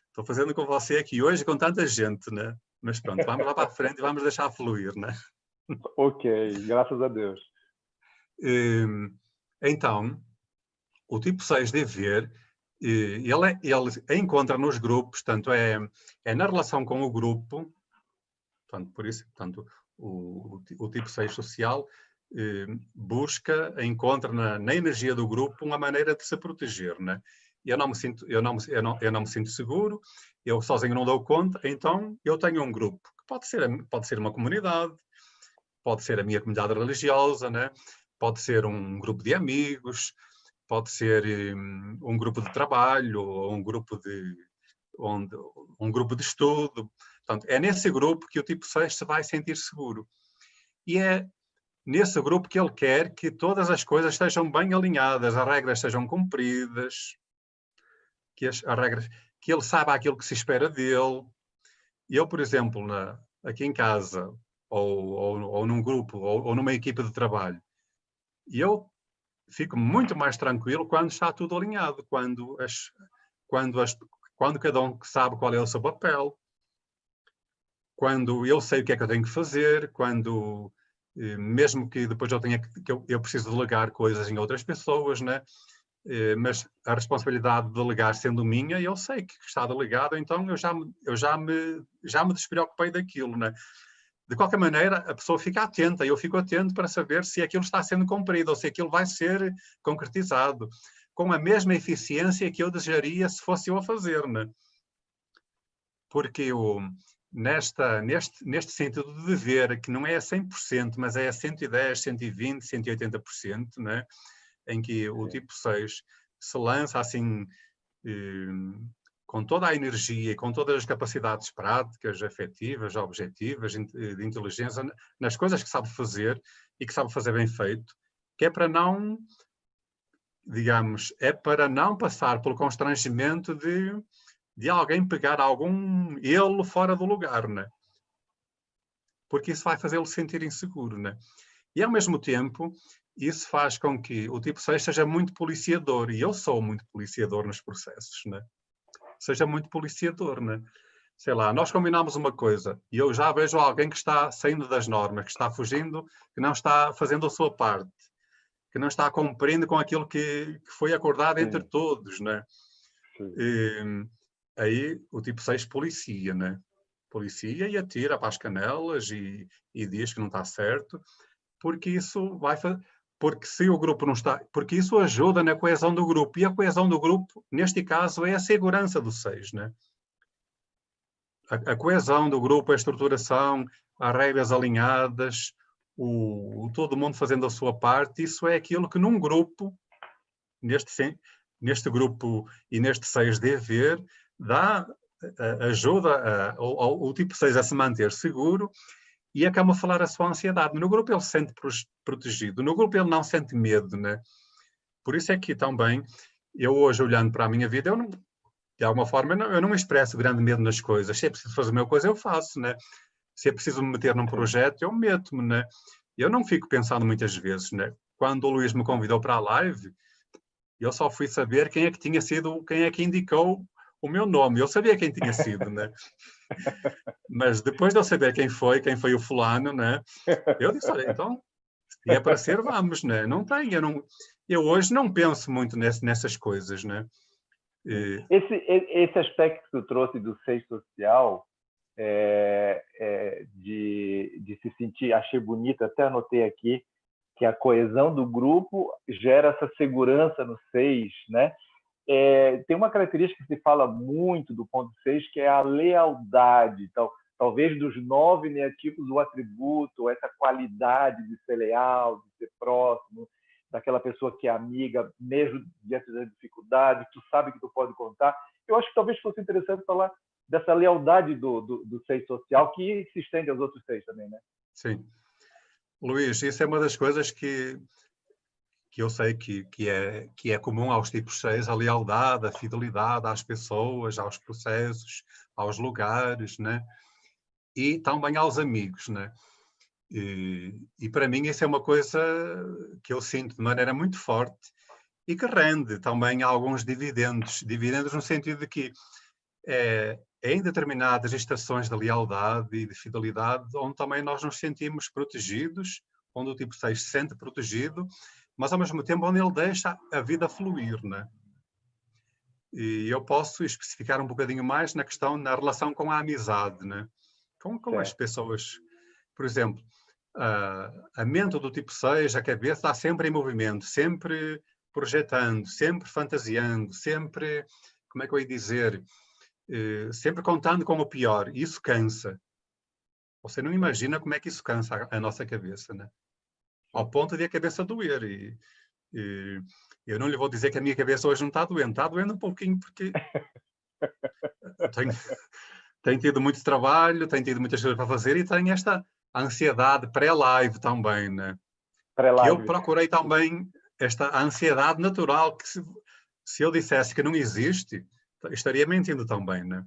Estou fazendo com você aqui hoje, com tanta gente, né? Mas pronto, vamos lá para a frente e vamos deixar fluir, né? Ok, graças a Deus. Então, o tipo 6 dever, ele encontra nos grupos, tanto é na relação com o grupo, portanto, o tipo 6 social encontra na energia do grupo uma maneira de se proteger, né? eu não me sinto seguro, eu sozinho não dou conta, então eu tenho um grupo, que pode ser uma comunidade, pode ser a minha comunidade religiosa, né? Pode ser um grupo de amigos, pode ser um grupo de trabalho, ou um grupo de estudo. Portanto, é nesse grupo que o tipo 6 se vai sentir seguro. E é nesse grupo que ele quer que todas as coisas estejam bem alinhadas, as regras sejam cumpridas, que as regras, que ele saiba aquilo que se espera dele. Eu, por exemplo, aqui em casa, ou num grupo, ou numa equipa de trabalho, eu fico muito mais tranquilo quando está tudo alinhado, quando cada um sabe qual é o seu papel, quando eu sei o que é que eu tenho que fazer, quando mesmo que depois eu preciso delegar coisas em outras pessoas, né? Mas a responsabilidade de delegar sendo minha, eu sei que está delegado, então eu já me despreocupei daquilo, né? De qualquer maneira, a pessoa fica atenta, eu fico atento para saber se aquilo está sendo cumprido ou se aquilo vai ser concretizado com a mesma eficiência que eu desejaria se fosse eu a fazer, né? Porque neste sentido de dever, que não é a 100%, mas é a 110%, 120%, 180%, né? Em que o tipo 6 se lança assim, com toda a energia e com todas as capacidades práticas, afetivas, objetivas, de inteligência, nas coisas que sabe fazer e que sabe fazer bem feito, que é para não, digamos, é para não passar pelo constrangimento de alguém pegar algum ele fora do lugar, né? Porque isso vai fazê-lo sentir inseguro, né? E ao mesmo tempo, isso faz com que o tipo 6 seja muito policiador, e eu sou muito policiador nos processos, né? Seja muito policiador, né? Sei lá, nós combinamos uma coisa e eu já vejo alguém que está saindo das normas, que está fugindo, que não está fazendo a sua parte, que não está cumprindo com aquilo que foi acordado entre todos, né? Aí o tipo 6 policia, né? Policia e atira para as canelas e diz que não está certo, porque isso vai fazer... Porque se o grupo não está... Porque isso ajuda na coesão do grupo. E a coesão do grupo, neste caso, é a segurança do 6, né? A coesão do grupo, a estruturação, as regras alinhadas, todo mundo fazendo a sua parte, isso é aquilo que num grupo, neste grupo e neste 6 dever, ajuda o tipo 6 a se manter seguro e a camuflar a sua ansiedade. No grupo ele se sente protegido, no grupo ele não sente medo, né? Por isso é que também, eu hoje olhando para a minha vida, eu não, de alguma forma eu não expresso grande medo nas coisas. Se é preciso fazer a minha coisa, eu faço, né? Se é preciso me meter num projeto, eu meto-me, né? Eu não fico pensando muitas vezes, né? Quando o Luís me convidou para a live, eu só fui saber quem é que tinha sido, quem é que indicou o meu nome. Eu sabia quem tinha sido, né? Mas depois de eu saber quem foi o fulano, né? Eu disse, olha, então, se é para ser, vamos, né? Não tem, eu hoje não penso muito nessas coisas, né? Esse aspecto que tu trouxe do 6 social, de se sentir, achei bonito, até anotei aqui, que a coesão do grupo gera essa segurança no 6, né? Tem uma característica que se fala muito do ponto 6, que é a lealdade. Então, talvez dos 9 neatipos, o atributo, essa qualidade de ser leal, de ser próximo, daquela pessoa que é amiga, mesmo diante da dificuldade, tu sabe que tu pode contar. Eu acho que talvez fosse interessante falar dessa lealdade do 6 social, que se estende aos outros 6 também, né? Sim. Luís, isso é uma das coisas que eu sei que é comum aos tipos 6, a lealdade, a fidelidade às pessoas, aos processos, aos lugares, né? E também aos amigos, né? E para mim isso é uma coisa que eu sinto de maneira muito forte e que rende também alguns dividendos. Dividendos no sentido de que em determinadas estações de lealdade e de fidelidade, onde também nós nos sentimos protegidos, onde o tipo 6 se sente protegido, mas ao mesmo tempo onde ele deixa a vida fluir, né? E eu posso especificar um bocadinho mais na relação com a amizade, né? Com as pessoas. Por exemplo, a mente do tipo 6, a cabeça está sempre em movimento, sempre projetando, sempre fantasiando, sempre, como é que eu ia dizer, sempre contando com o pior. Isso cansa. Você não imagina como é que isso cansa a nossa cabeça, né? Ao ponto de a cabeça doer. E eu não lhe vou dizer que a minha cabeça hoje não está doendo. Está doendo um pouquinho porque tenho tido muito trabalho, tenho tido muitas coisas para fazer e tenho esta ansiedade pré-live também, né? Que eu Pré-live. procurei também esta ansiedade natural que se eu dissesse que não existe, estaria mentindo também, né?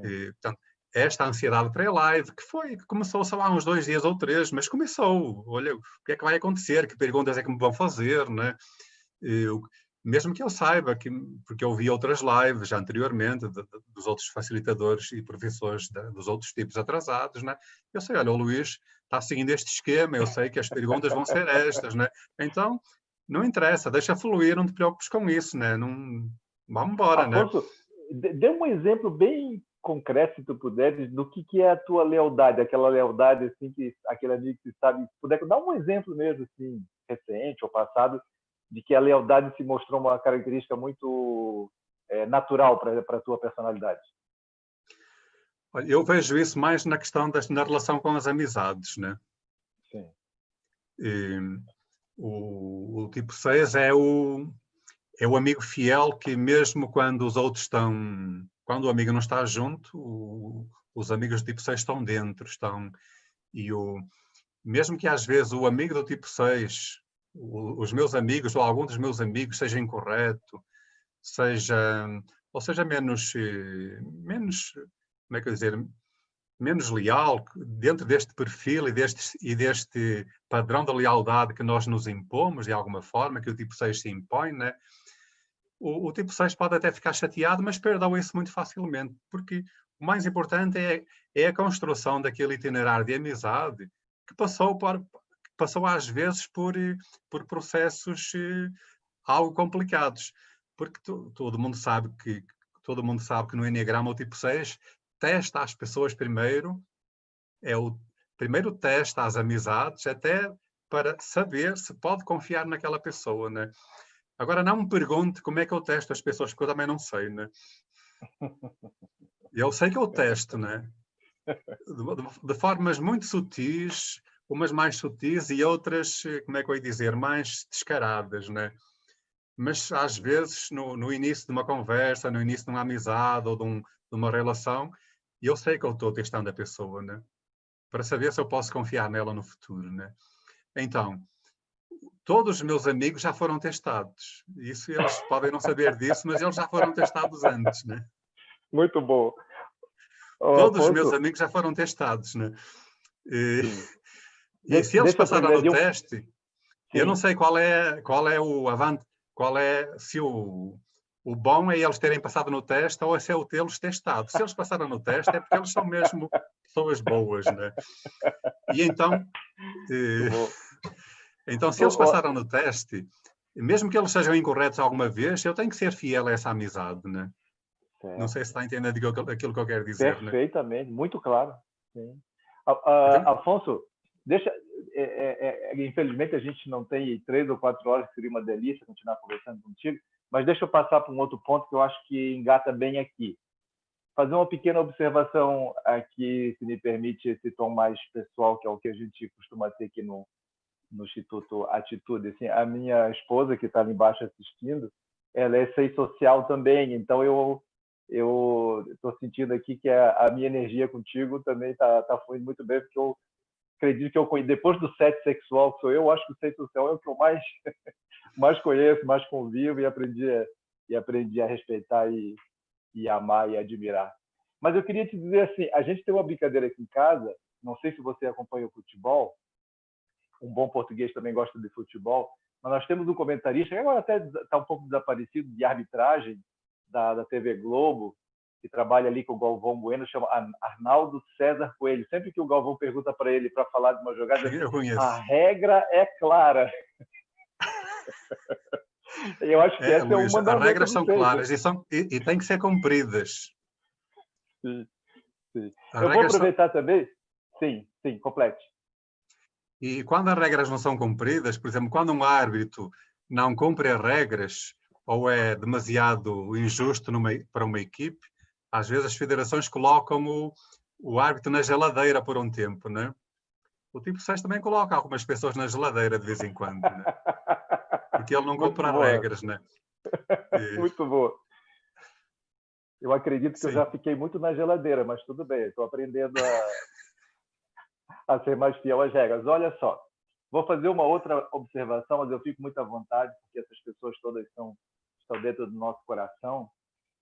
E, portanto, esta ansiedade pré-live, que começou só há uns 2 dias ou 3, mas começou. Olha, o que é que vai acontecer? Que perguntas é que me vão fazer, né? Mesmo que eu saiba, porque eu vi outras lives já anteriormente, dos outros facilitadores e professores dos outros tipos atrasados, né? Eu sei, olha, o Luís está seguindo este esquema, eu sei que as perguntas vão ser estas, né? Então, não interessa, deixa fluir, não te preocupes com isso, né? Não, vamos embora, né? Afonso, dê um exemplo bem concreto, se tu puderes, do que é a tua lealdade, aquela lealdade, assim, que aquele amigo que sabe, se puder dar um exemplo mesmo, assim, recente ou passado, de que a lealdade se mostrou uma característica muito natural para a tua personalidade. Olha, eu vejo isso mais na questão na relação com as amizades, né? Sim. E, o tipo 6 é o amigo fiel que mesmo quando os outros estão... Quando o amigo não está junto, os amigos do tipo 6 estão dentro, estão... Mesmo que às vezes o amigo do tipo 6, os meus amigos ou algum dos meus amigos seja incorreto, ou seja menos, como é que eu dizer, menos leal, dentro deste perfil e deste padrão de lealdade que nós nos impomos, de alguma forma, que o tipo 6 se impõe, né? O tipo 6 pode até ficar chateado, mas perdoa isso muito facilmente, porque o mais importante é a construção daquele itinerário de amizade que passou às vezes por processos algo complicados, porque todo mundo sabe que no Enneagrama o tipo 6 testa as pessoas primeiro, é o primeiro testa as amizades, até para saber se pode confiar naquela pessoa, né? Agora, não me pergunte como é que eu testo as pessoas, porque eu também não sei, né? Eu sei que eu testo, né? De formas muito sutis, umas mais sutis e outras, como é que eu ia dizer, mais descaradas, né? Mas, às vezes, no início de uma conversa, no início de uma amizade ou de uma relação, eu sei que eu estou testando a pessoa, né? Para saber se eu posso confiar nela no futuro, né? Então, todos os meus amigos já foram testados. Isso eles podem não saber disso, mas eles já foram testados antes, né? Muito bom. Todos os meus Afonso, amigos já foram testados, né? E se eles deixa eu passaram no progredir. teste, eu não sei qual é o avante, se o bom é eles terem passado no teste ou se é o tê-los testado. Se eles passaram no teste é porque eles são mesmo pessoas boas, né? E então, se eles passaram no teste, mesmo que eles sejam incorretos alguma vez, eu tenho que ser fiel a essa amizade, né? Não sei se está entendendo aquilo que eu quero dizer, né? Perfeitamente, muito claro. Sim. Então, Afonso, deixa. Infelizmente a gente não tem 3 ou 4 horas, que seria uma delícia continuar conversando contigo, mas deixa eu passar para um outro ponto que eu acho que engata bem aqui. Fazer uma pequena observação aqui, se me permite, esse tom mais pessoal, que é o que a gente costuma ter aqui no Instituto Atitude. Assim, a minha esposa, que está ali embaixo assistindo, ela é 6 social também, então eu estou sentindo aqui que a minha energia contigo também está fluindo muito bem, porque eu acredito que depois do 7 sexual, que sou eu, acho que o 6 social é o que eu mais conheço, mais convivo e aprendi a respeitar e amar e admirar. Mas eu queria te dizer assim, a gente tem uma brincadeira aqui em casa, não sei se você acompanha o futebol, um bom português também gosta de futebol, mas nós temos um comentarista, que agora até está um pouco desaparecido, de arbitragem, da TV Globo, que trabalha ali com o Galvão Bueno, chama Arnaldo César Coelho. Sempre que o Galvão pergunta para ele para falar de uma jogada, eu conheço. a regra é clara. Eu acho que essa Luís, é uma as regras são seis, claras e têm que ser cumpridas. Sim, sim. Eu vou aproveitar também. Sim, complete. E quando as regras não são cumpridas, por exemplo, quando um árbitro não cumpre as regras ou é demasiado injusto para uma equipe, às vezes as federações colocam o árbitro na geladeira por um tempo, né? O tipo 6 também coloca algumas pessoas na geladeira de vez em quando, né? Porque ele não cumpre as regras, né? Muito boa. Eu acredito que Sim. eu já fiquei muito na geladeira, mas tudo bem, estou aprendendo a ser mais fiel às regras. Olha só, vou fazer uma outra observação, mas eu fico muito à vontade, porque essas pessoas todas estão dentro do nosso coração.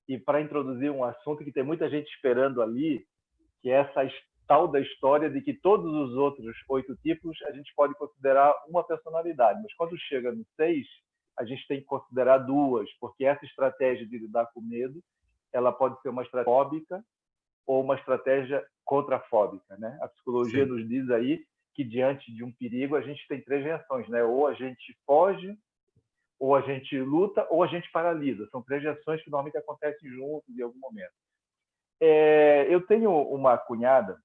E para introduzir um assunto que tem muita gente esperando ali, que é essa tal da história de que todos os outros 8 tipos a gente pode considerar uma personalidade, mas quando chega no 6, a gente tem que considerar 2, porque essa estratégia de lidar com medo, ela pode ser uma estratégia fóbica ou uma estratégia contrafóbica, né? A psicologia Sim. nos diz aí que diante de um perigo a gente tem 3 reações, né? Ou a gente foge, ou a gente luta, ou a gente paralisa. São 3 reações que normalmente acontecem juntos em algum momento. Eu tenho uma cunhada,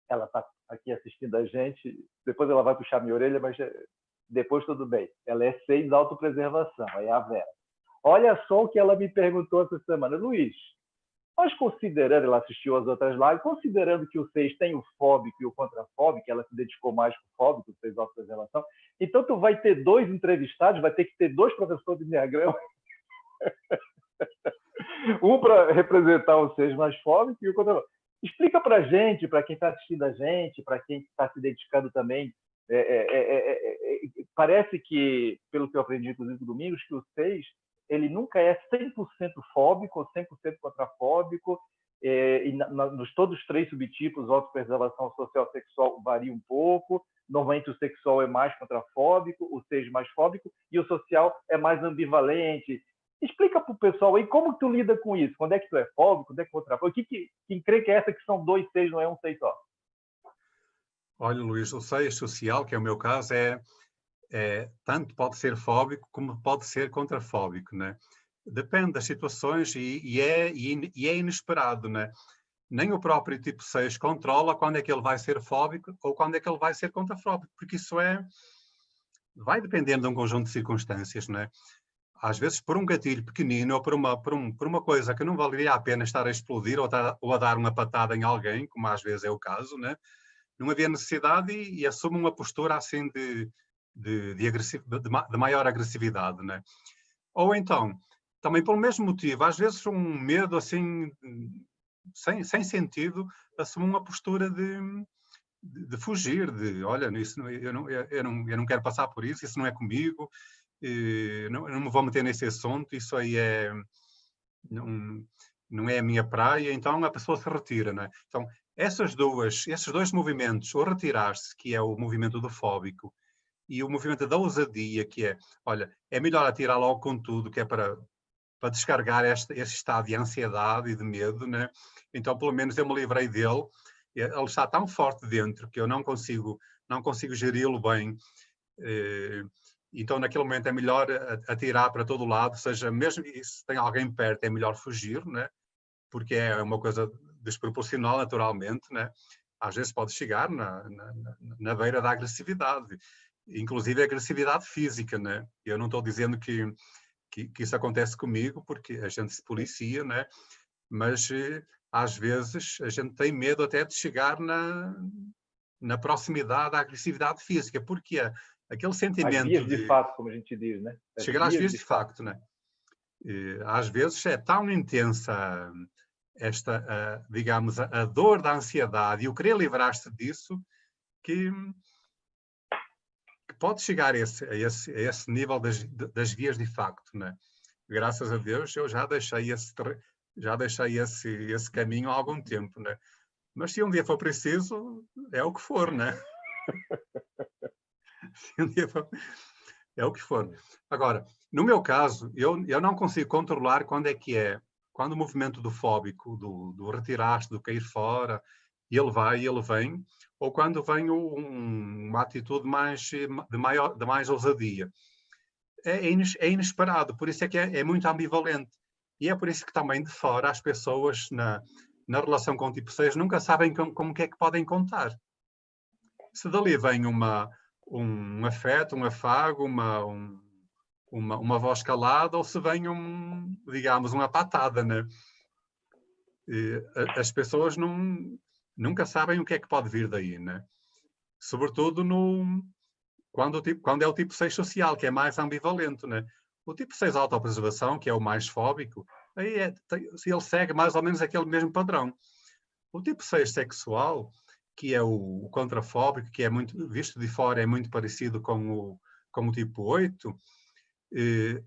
ela está aqui assistindo a gente, depois ela vai puxar minha orelha, mas depois tudo bem. Ela é 6 autopreservação, é a Vera. Olha só o que ela me perguntou essa semana. Luiz, mas considerando, ela assistiu às outras lives, considerando que o 6 tem o fóbico e o contrafóbico, ela se dedicou mais com o fóbico, o 6 autopreservação, então tu vai ter 2 entrevistados, vai ter que ter 2 professores de Enneagrama, um para representar o 6 mais fóbico e o contrafóbico. Explica para a gente, para quem está assistindo a gente, para quem está se dedicando também, parece que, pelo que eu aprendi inclusive no Domingos, que o 6 ele nunca é 100% fóbico ou 100% contrafóbico, e nos todos os 3 subtipos, autopreservação social sexual varia um pouco, normalmente o sexual é mais contrafóbico, o 6 mais fóbico, e o social é mais ambivalente. Explica para o pessoal aí como tu lida com isso, quando é que tu é fóbico, quando é que tu é contrafóbico, quem crê que é essa que são 2 6, não é um 6 só? Olha, Luís, o 6 social, que é o meu caso, tanto pode ser fóbico como pode ser contrafóbico, né? Depende das situações e é inesperado, né? Nem o próprio tipo 6 controla quando é que ele vai ser fóbico ou quando é que ele vai ser contrafóbico, porque isso vai dependendo de um conjunto de circunstâncias, né? Às vezes por um gatilho pequenino ou por uma coisa que não valeria a pena estar a explodir ou a dar uma patada em alguém, como às vezes é o caso, né? Não havia necessidade e assume uma postura assim de maior agressividade, né? Ou então, também pelo mesmo motivo, às vezes um medo assim, sem sentido, assume uma postura de fugir, olha, isso, eu não quero passar por isso, isso não é comigo, não me vou meter nesse assunto, isso aí não é a minha praia, então a pessoa se retira, né? Então, esses 2 movimentos, o retirar-se, que é o movimento do fóbico, e o movimento da ousadia, que é, olha, é melhor atirar logo com tudo, que é para descarregar este estado de ansiedade e de medo, né? Então, pelo menos eu me livrei dele. Ele está tão forte dentro que eu não consigo geri-lo bem. Então, naquele momento é melhor atirar para todo lado, seja mesmo se tem alguém perto, é melhor fugir, né? Porque é uma coisa desproporcional, naturalmente, né? Às vezes pode chegar na beira da agressividade, inclusive a agressividade física, né? Eu não estou dizendo que isso acontece comigo, porque a gente se policia, né? Mas às vezes a gente tem medo até de chegar na proximidade da agressividade física, porque aquele sentimento as vias de fato, como a gente diz, né? Chegar às vias de facto, né? Às vezes é tão intensa esta, digamos, a dor da ansiedade e o querer livrar-se disso que pode chegar a esse nível das vias de facto, né? Graças a Deus eu já deixei esse caminho há algum tempo, né? Mas se um dia for preciso, é o que for, né? Se um dia for, é o que for. Agora, no meu caso, eu não consigo controlar quando o movimento do fóbico, do retirar-se, do cair fora, ele vai e ele vem, ou quando vem uma atitude de mais ousadia. É inesperado, por isso é que é muito ambivalente. E é por isso que também de fora as pessoas na relação com o tipo 6 nunca sabem como que é que podem contar. Se dali vem um afeto, um afago, uma voz calada ou se vem, digamos, uma patada, né? As pessoas nunca sabem o que é que pode vir daí, né? Sobretudo quando é o tipo 6 social, que é mais ambivalente, né? O tipo 6 autopreservação, que é o mais fóbico, aí ele segue mais ou menos aquele mesmo padrão. O tipo 6 sexual, que é o contrafóbico, que é muito, visto de fora, é muito parecido com o tipo 8,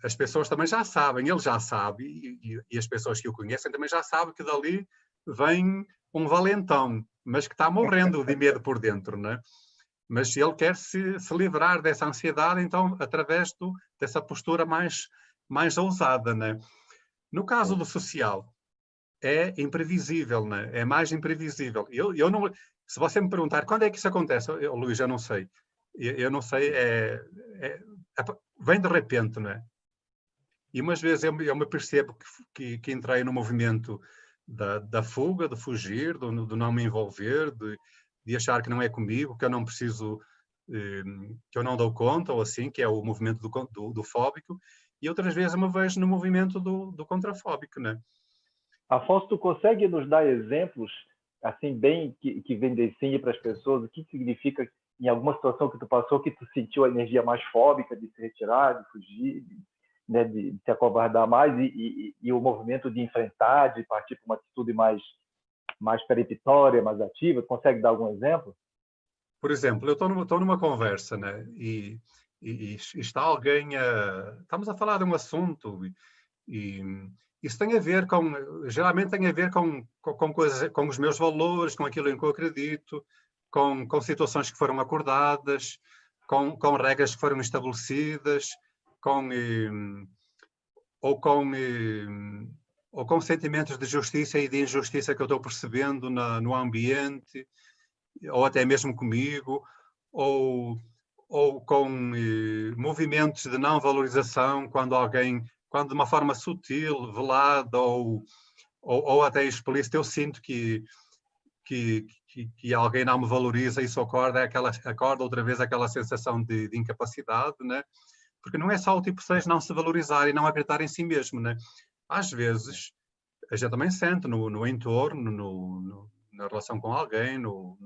as pessoas também já sabem, ele já sabe, e as pessoas que o conhecem também já sabem que dali vem um valentão, mas que está morrendo de medo por dentro, né? Mas ele quer se livrar dessa ansiedade, então, através dessa postura mais ousada, né? No caso do social, é imprevisível, né? É mais imprevisível. Eu não, se você me perguntar quando é que isso acontece, Luís, eu não sei. Eu não sei, vem de repente, né? E umas vezes eu me percebo que entrei no movimento da fuga, de fugir, do não me envolver, de achar que não é comigo, que eu não preciso, que eu não dou conta, ou assim, que é o movimento do fóbico, e outras vezes eu me vejo no movimento do contrafóbico, né? Afonso, tu consegue nos dar exemplos, assim, bem que evidenciem para as pessoas o que significa, em alguma situação que tu passou, que tu sentiu a energia mais fóbica de se retirar, de fugir, né, de se acovardar mais, e o movimento de enfrentar, de partir para uma atitude mais peremptória, mais ativa? Tu consegue dar algum exemplo? Por exemplo, eu estou numa conversa, né? E está alguém estamos a falar de um assunto e isso tem a ver geralmente tem a ver com coisas, com os meus valores, com aquilo em que eu acredito, com situações que foram acordadas, com regras que foram estabelecidas, com, ou com ou com sentimentos de justiça e de injustiça que eu estou percebendo no ambiente, ou até mesmo comigo, ou com movimentos de não valorização, quando de uma forma sutil, velada ou até explícita, eu sinto que alguém não me valoriza, isso acorda outra vez aquela sensação de incapacidade, né? Porque não é só o tipo 6 não se valorizar e não acreditar em si mesmo, né? Às vezes, a gente também sente no entorno, na relação com alguém, no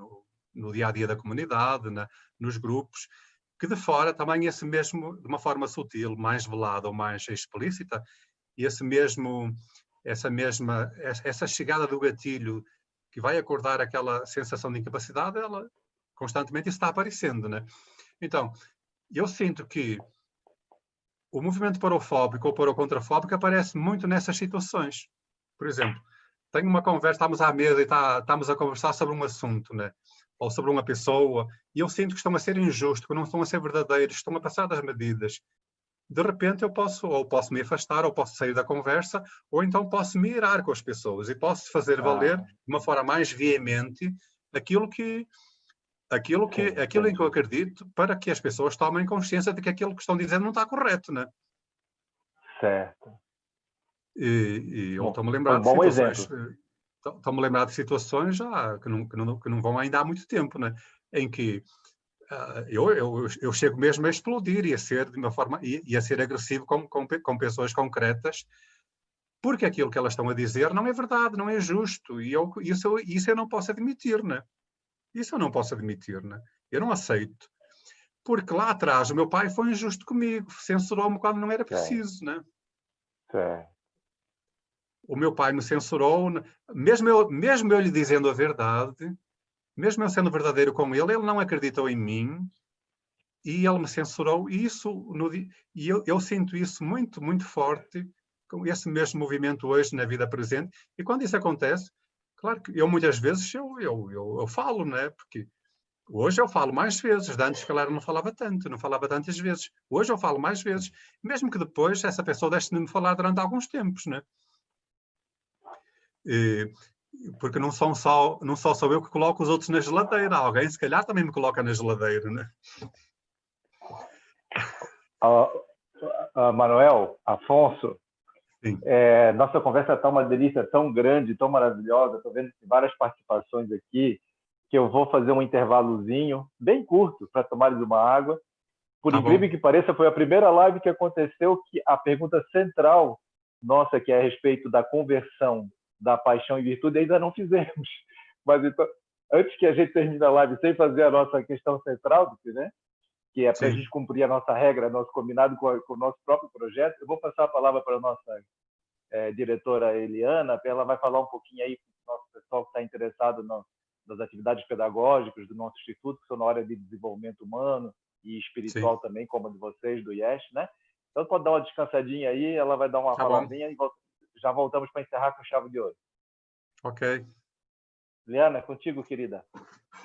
dia a dia da comunidade, nos grupos, que de fora também esse mesmo, de uma forma sutil, mais velada ou mais explícita, essa chegada do gatilho que vai acordar aquela sensação de incapacidade, ela constantemente está aparecendo, né? Então, eu sinto que o movimento parofóbico ou parocontrafóbico aparece muito nessas situações. Por exemplo, tenho uma conversa, estamos à mesa e estamos a conversar sobre um assunto, né? Ou sobre uma pessoa, e eu sinto que estão a ser injustos, que não estão a ser verdadeiros, estão a passar das medidas. De repente eu posso me afastar, ou posso sair da conversa, ou então posso me irar com as pessoas e posso fazer valer de uma forma mais veemente aquilo em que eu acredito, para que as pessoas tomem consciência de que aquilo que estão dizendo não está correto, né? Certo. E eu estou-me a lembrar um bom exemplo. Estou-me a lembrar de situações já que não vão ainda há muito tempo, né? Em que eu chego mesmo a explodir e a ser de uma forma e a ser agressivo com pessoas concretas, porque aquilo que elas estão a dizer não é verdade, não é justo, e isso eu não posso admitir, né? Isso eu não posso admitir, né? Eu não aceito. Porque lá atrás o meu pai foi injusto comigo, censurou-me quando não era preciso, né? Certo. O meu pai me censurou, mesmo eu lhe dizendo a verdade, mesmo eu sendo verdadeiro com ele não acreditou em mim e ele me censurou. E eu sinto isso muito, muito forte com esse mesmo movimento hoje na vida presente. E quando isso acontece, claro que eu muitas vezes eu falo, né? Porque hoje eu falo mais vezes, de antes, claro, não falava tanto, não falava tantas vezes. Hoje eu falo mais vezes, mesmo que depois essa pessoa deixe de me falar durante alguns tempos, né? Porque não sou eu que coloco os outros na geladeira, alguém se calhar também me coloca na geladeira, né? Manuel, Afonso, Sim. Nossa conversa está uma delícia, tão grande, tão maravilhosa. Estou vendo várias participações aqui, que eu vou fazer um intervalozinho bem curto para tomar uma água Por Tá incrível bom. que pareça, foi a primeira live que aconteceu que a pergunta central nossa, que é a respeito da conversão da paixão em virtude, ainda não fizemos. Mas então, antes que a gente termine a live sem fazer a nossa questão central, né? Que é para a Sim. gente cumprir a nossa regra, nosso combinado com o nosso próprio projeto, eu vou passar a palavra para a nossa diretora Eliana, ela vai falar um pouquinho aí para o nosso pessoal que está interessado nas atividades pedagógicas do nosso instituto, que são na área de desenvolvimento humano e espiritual Sim. também, como a de vocês, do IES, né? Então, pode dar uma descansadinha aí, ela vai dar uma Tá bom. palavrinha e já voltamos para encerrar com chave de ouro. Ok. Eliana, contigo, querida.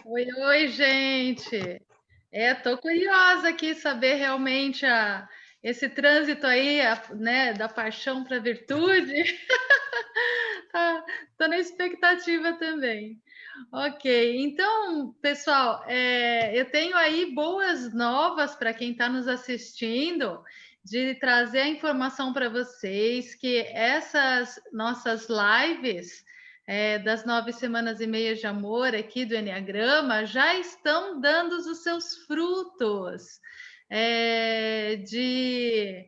Oi, gente. Tô curiosa aqui saber realmente esse trânsito aí, né, da paixão para a virtude. Tô na expectativa também. Ok, então, pessoal, eu tenho aí boas novas para quem está nos assistindo, de trazer a informação para vocês que essas nossas lives das 9 semanas e meia de amor aqui do Enneagrama já estão dando os seus frutos de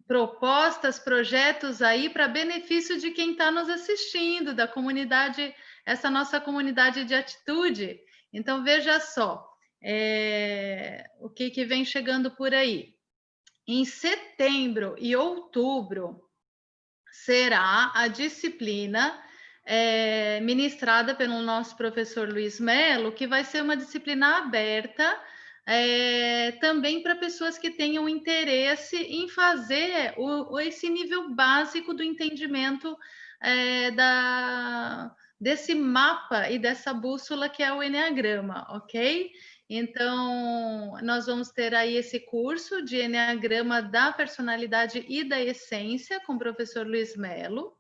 propostas, projetos aí para benefício de quem está nos assistindo, da comunidade, essa nossa comunidade de atitude. Então, veja só o que vem chegando por aí. Em setembro e outubro, será a disciplina ministrada pelo nosso professor Luiz Melo, que vai ser uma disciplina aberta também para pessoas que tenham interesse em fazer esse nível básico do entendimento desse mapa e dessa bússola que é o Enneagrama, ok? Então, nós vamos ter aí esse curso de Enneagrama da Personalidade e da Essência com o professor Luiz Melo.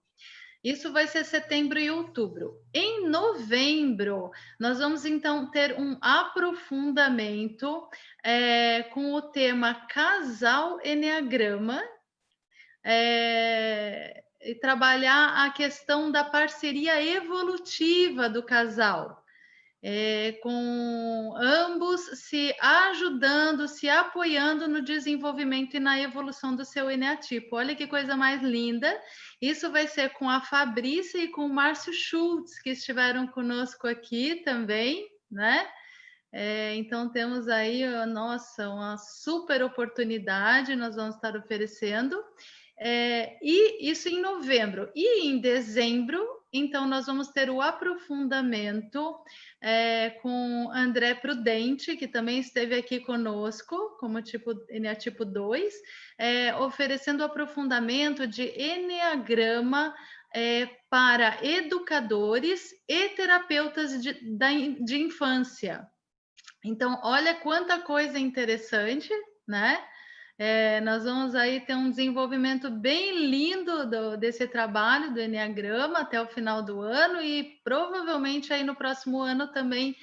Isso vai ser setembro e outubro. Em novembro, nós vamos então ter um aprofundamento com o tema Casal Enneagrama e trabalhar a questão da parceria evolutiva do casal. Com ambos se ajudando, se apoiando no desenvolvimento e na evolução do seu eneatipo. Olha que coisa mais linda. Isso vai ser com a Fabrícia e com o Márcio Schultz, que estiveram conosco aqui também, né? Então, temos aí, nossa, uma super oportunidade, nós vamos estar oferecendo. E isso em novembro. E em dezembro, então, nós vamos ter o aprofundamento com André Prudente, que também esteve aqui conosco, como Eneatipo 2, oferecendo aprofundamento de Enneagrama para educadores e terapeutas de infância. Então, olha quanta coisa interessante, né? Nós vamos aí ter um desenvolvimento bem lindo desse trabalho do Enneagrama até o final do ano e provavelmente aí no próximo ano também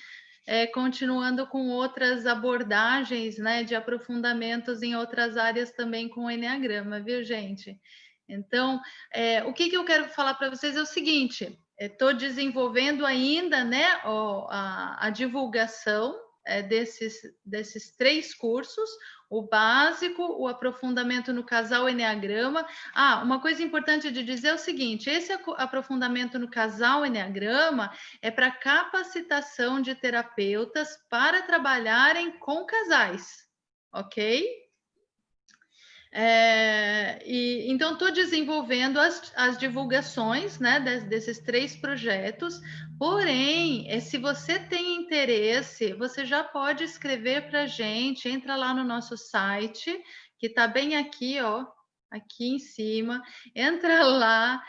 continuando com outras abordagens, né, de aprofundamentos em outras áreas também com o Enneagrama, viu, gente? Então, o que eu quero falar para vocês é o seguinte, estou desenvolvendo ainda, né, a divulgação desses 3 cursos, o básico, o aprofundamento no casal Enneagrama. Uma coisa importante de dizer é o seguinte, esse aprofundamento no casal Enneagrama é para capacitação de terapeutas para trabalharem com casais, ok? Então, estou desenvolvendo as divulgações, né, desses 3 projetos, porém, se você tem interesse, você já pode escrever para a gente, entra lá no nosso site, que está bem aqui, ó, aqui em cima, entra lá,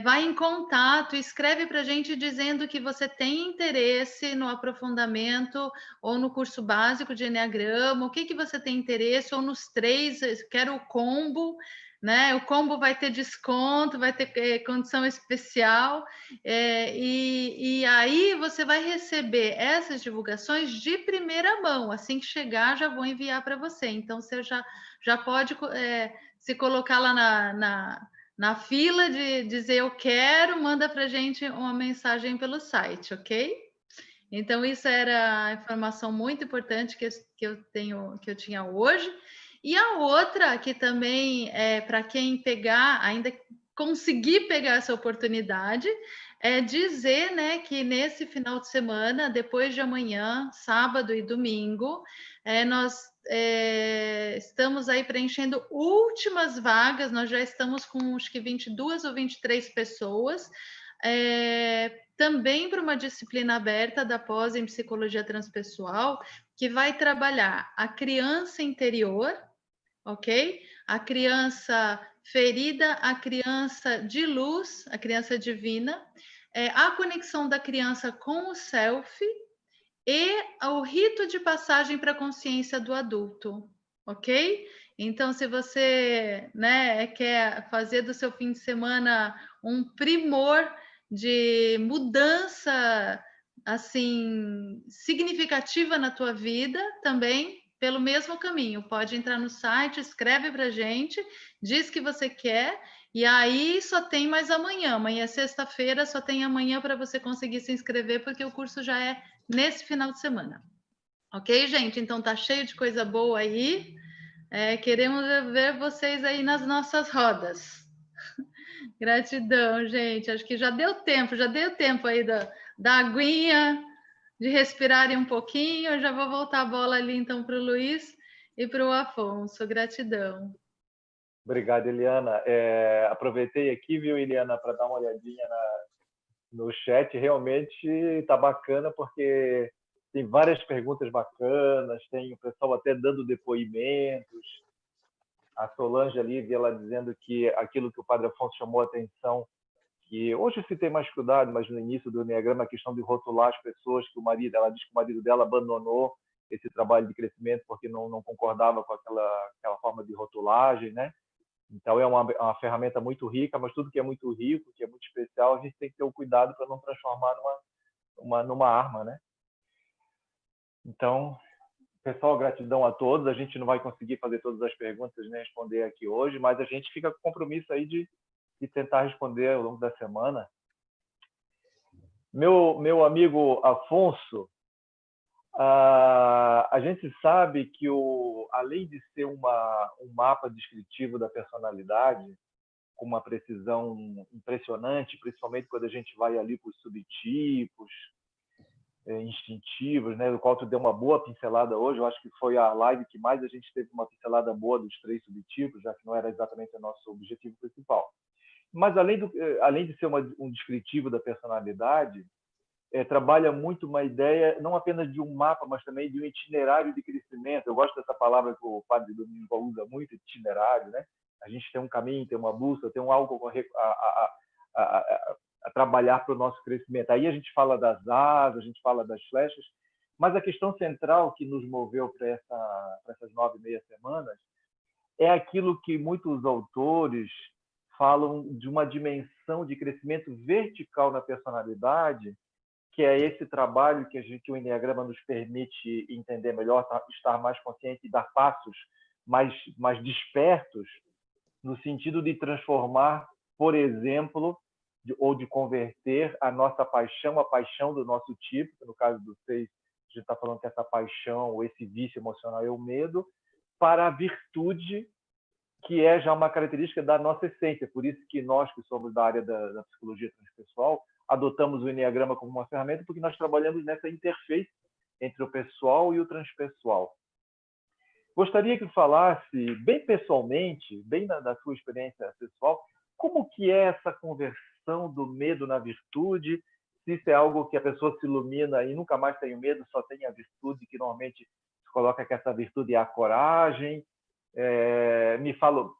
vai em contato, escreve para a gente dizendo que você tem interesse no aprofundamento ou no curso básico de Enneagrama, o que você tem interesse, ou nos 3, quero o combo, né? O combo vai ter desconto, vai ter condição especial, e aí você vai receber essas divulgações de primeira mão, assim que chegar já vou enviar para você, então você já pode se colocar lá na fila de dizer eu quero, manda para a gente uma mensagem pelo site, ok? Então, isso era a informação muito importante que eu tinha hoje. E a outra, que também é para quem pegar, ainda conseguir pegar essa oportunidade, é dizer, né, que nesse final de semana, depois de amanhã, sábado e domingo, nós estamos aí preenchendo últimas vagas, nós já estamos com acho que 22 ou 23 pessoas, também para uma disciplina aberta da pós em psicologia transpessoal, que vai trabalhar a criança interior, ok? A criança ferida, a criança de luz, a criança divina, a conexão da criança com o self e o rito de passagem para a consciência do adulto, ok? Então, se você, né, quer fazer do seu fim de semana um primor de mudança assim significativa na tua vida, também pelo mesmo caminho, pode entrar no site, escreve para a gente, diz que você quer, e aí só tem mais amanhã. Amanhã é sexta-feira, só tem amanhã para você conseguir se inscrever, porque o curso já é nesse final de semana. Ok, gente? Então tá cheio de coisa boa aí. Queremos ver vocês aí nas nossas rodas. Gratidão, gente. Acho que já deu tempo aí da aguinha, de respirarem um pouquinho. Eu já vou voltar a bola ali então para o Luiz e para o Afonso. Gratidão. Obrigado, Eliana. Aproveitei aqui, viu, Eliana, para dar uma olhadinha no chat. Realmente está bacana, porque tem várias perguntas bacanas, tem o pessoal até dando depoimentos. A Solange ali, vi ela dizendo que aquilo que o Padre Afonso chamou a atenção, que hoje se tem mais cuidado, mas no início do Enneagrama, a questão de rotular as pessoas, que ela diz que o marido dela abandonou esse trabalho de crescimento porque não concordava com aquela forma de rotulagem, né? Então é uma ferramenta muito rica, mas tudo que é muito rico, que é muito especial, a gente tem que ter o cuidado para não transformar numa arma, né? Então, pessoal, gratidão a todos. A gente não vai conseguir fazer todas as perguntas nem responder aqui hoje, mas a gente fica com o compromisso aí de tentar responder ao longo da semana. Meu amigo Afonso, a gente sabe que além de ser um mapa descritivo da personalidade, com uma precisão impressionante, principalmente quando a gente vai ali para os subtipos instintivos, né, do qual tu deu uma boa pincelada hoje. Eu acho que foi a live que mais a gente teve uma pincelada boa dos 3 subtipos, já que não era exatamente o nosso objetivo principal. Mas além de ser um descritivo da personalidade, trabalha muito uma ideia, não apenas de um mapa, mas também de um itinerário de crescimento. Eu gosto dessa palavra que o Padre Domingo usa muito, itinerário, né? A gente tem um caminho, tem uma bússola, tem algo a trabalhar para o nosso crescimento. Aí a gente fala das asas, a gente fala das flechas, mas a questão central que nos moveu para essas 9,5 semanas é aquilo que muitos autores falam de uma dimensão de crescimento vertical na personalidade, que é esse trabalho que o Enneagrama nos permite entender melhor, estar mais consciente e dar passos mais despertos, no sentido de transformar, por exemplo, ou de converter a nossa paixão, a paixão do nosso tipo, que no caso do 6, a gente está falando que essa paixão, ou esse vício emocional é o medo, para a virtude, que é já uma característica da nossa essência. Por isso que nós, que somos da área da psicologia transpessoal, adotamos o Enneagrama como uma ferramenta, porque nós trabalhamos nessa interface entre o pessoal e o transpessoal. Gostaria que falasse, bem pessoalmente, bem da sua experiência pessoal, como que é essa conversão do medo na virtude, se isso é algo que a pessoa se ilumina e nunca mais tem o medo, só tem a virtude, que normalmente se coloca que essa virtude é a coragem.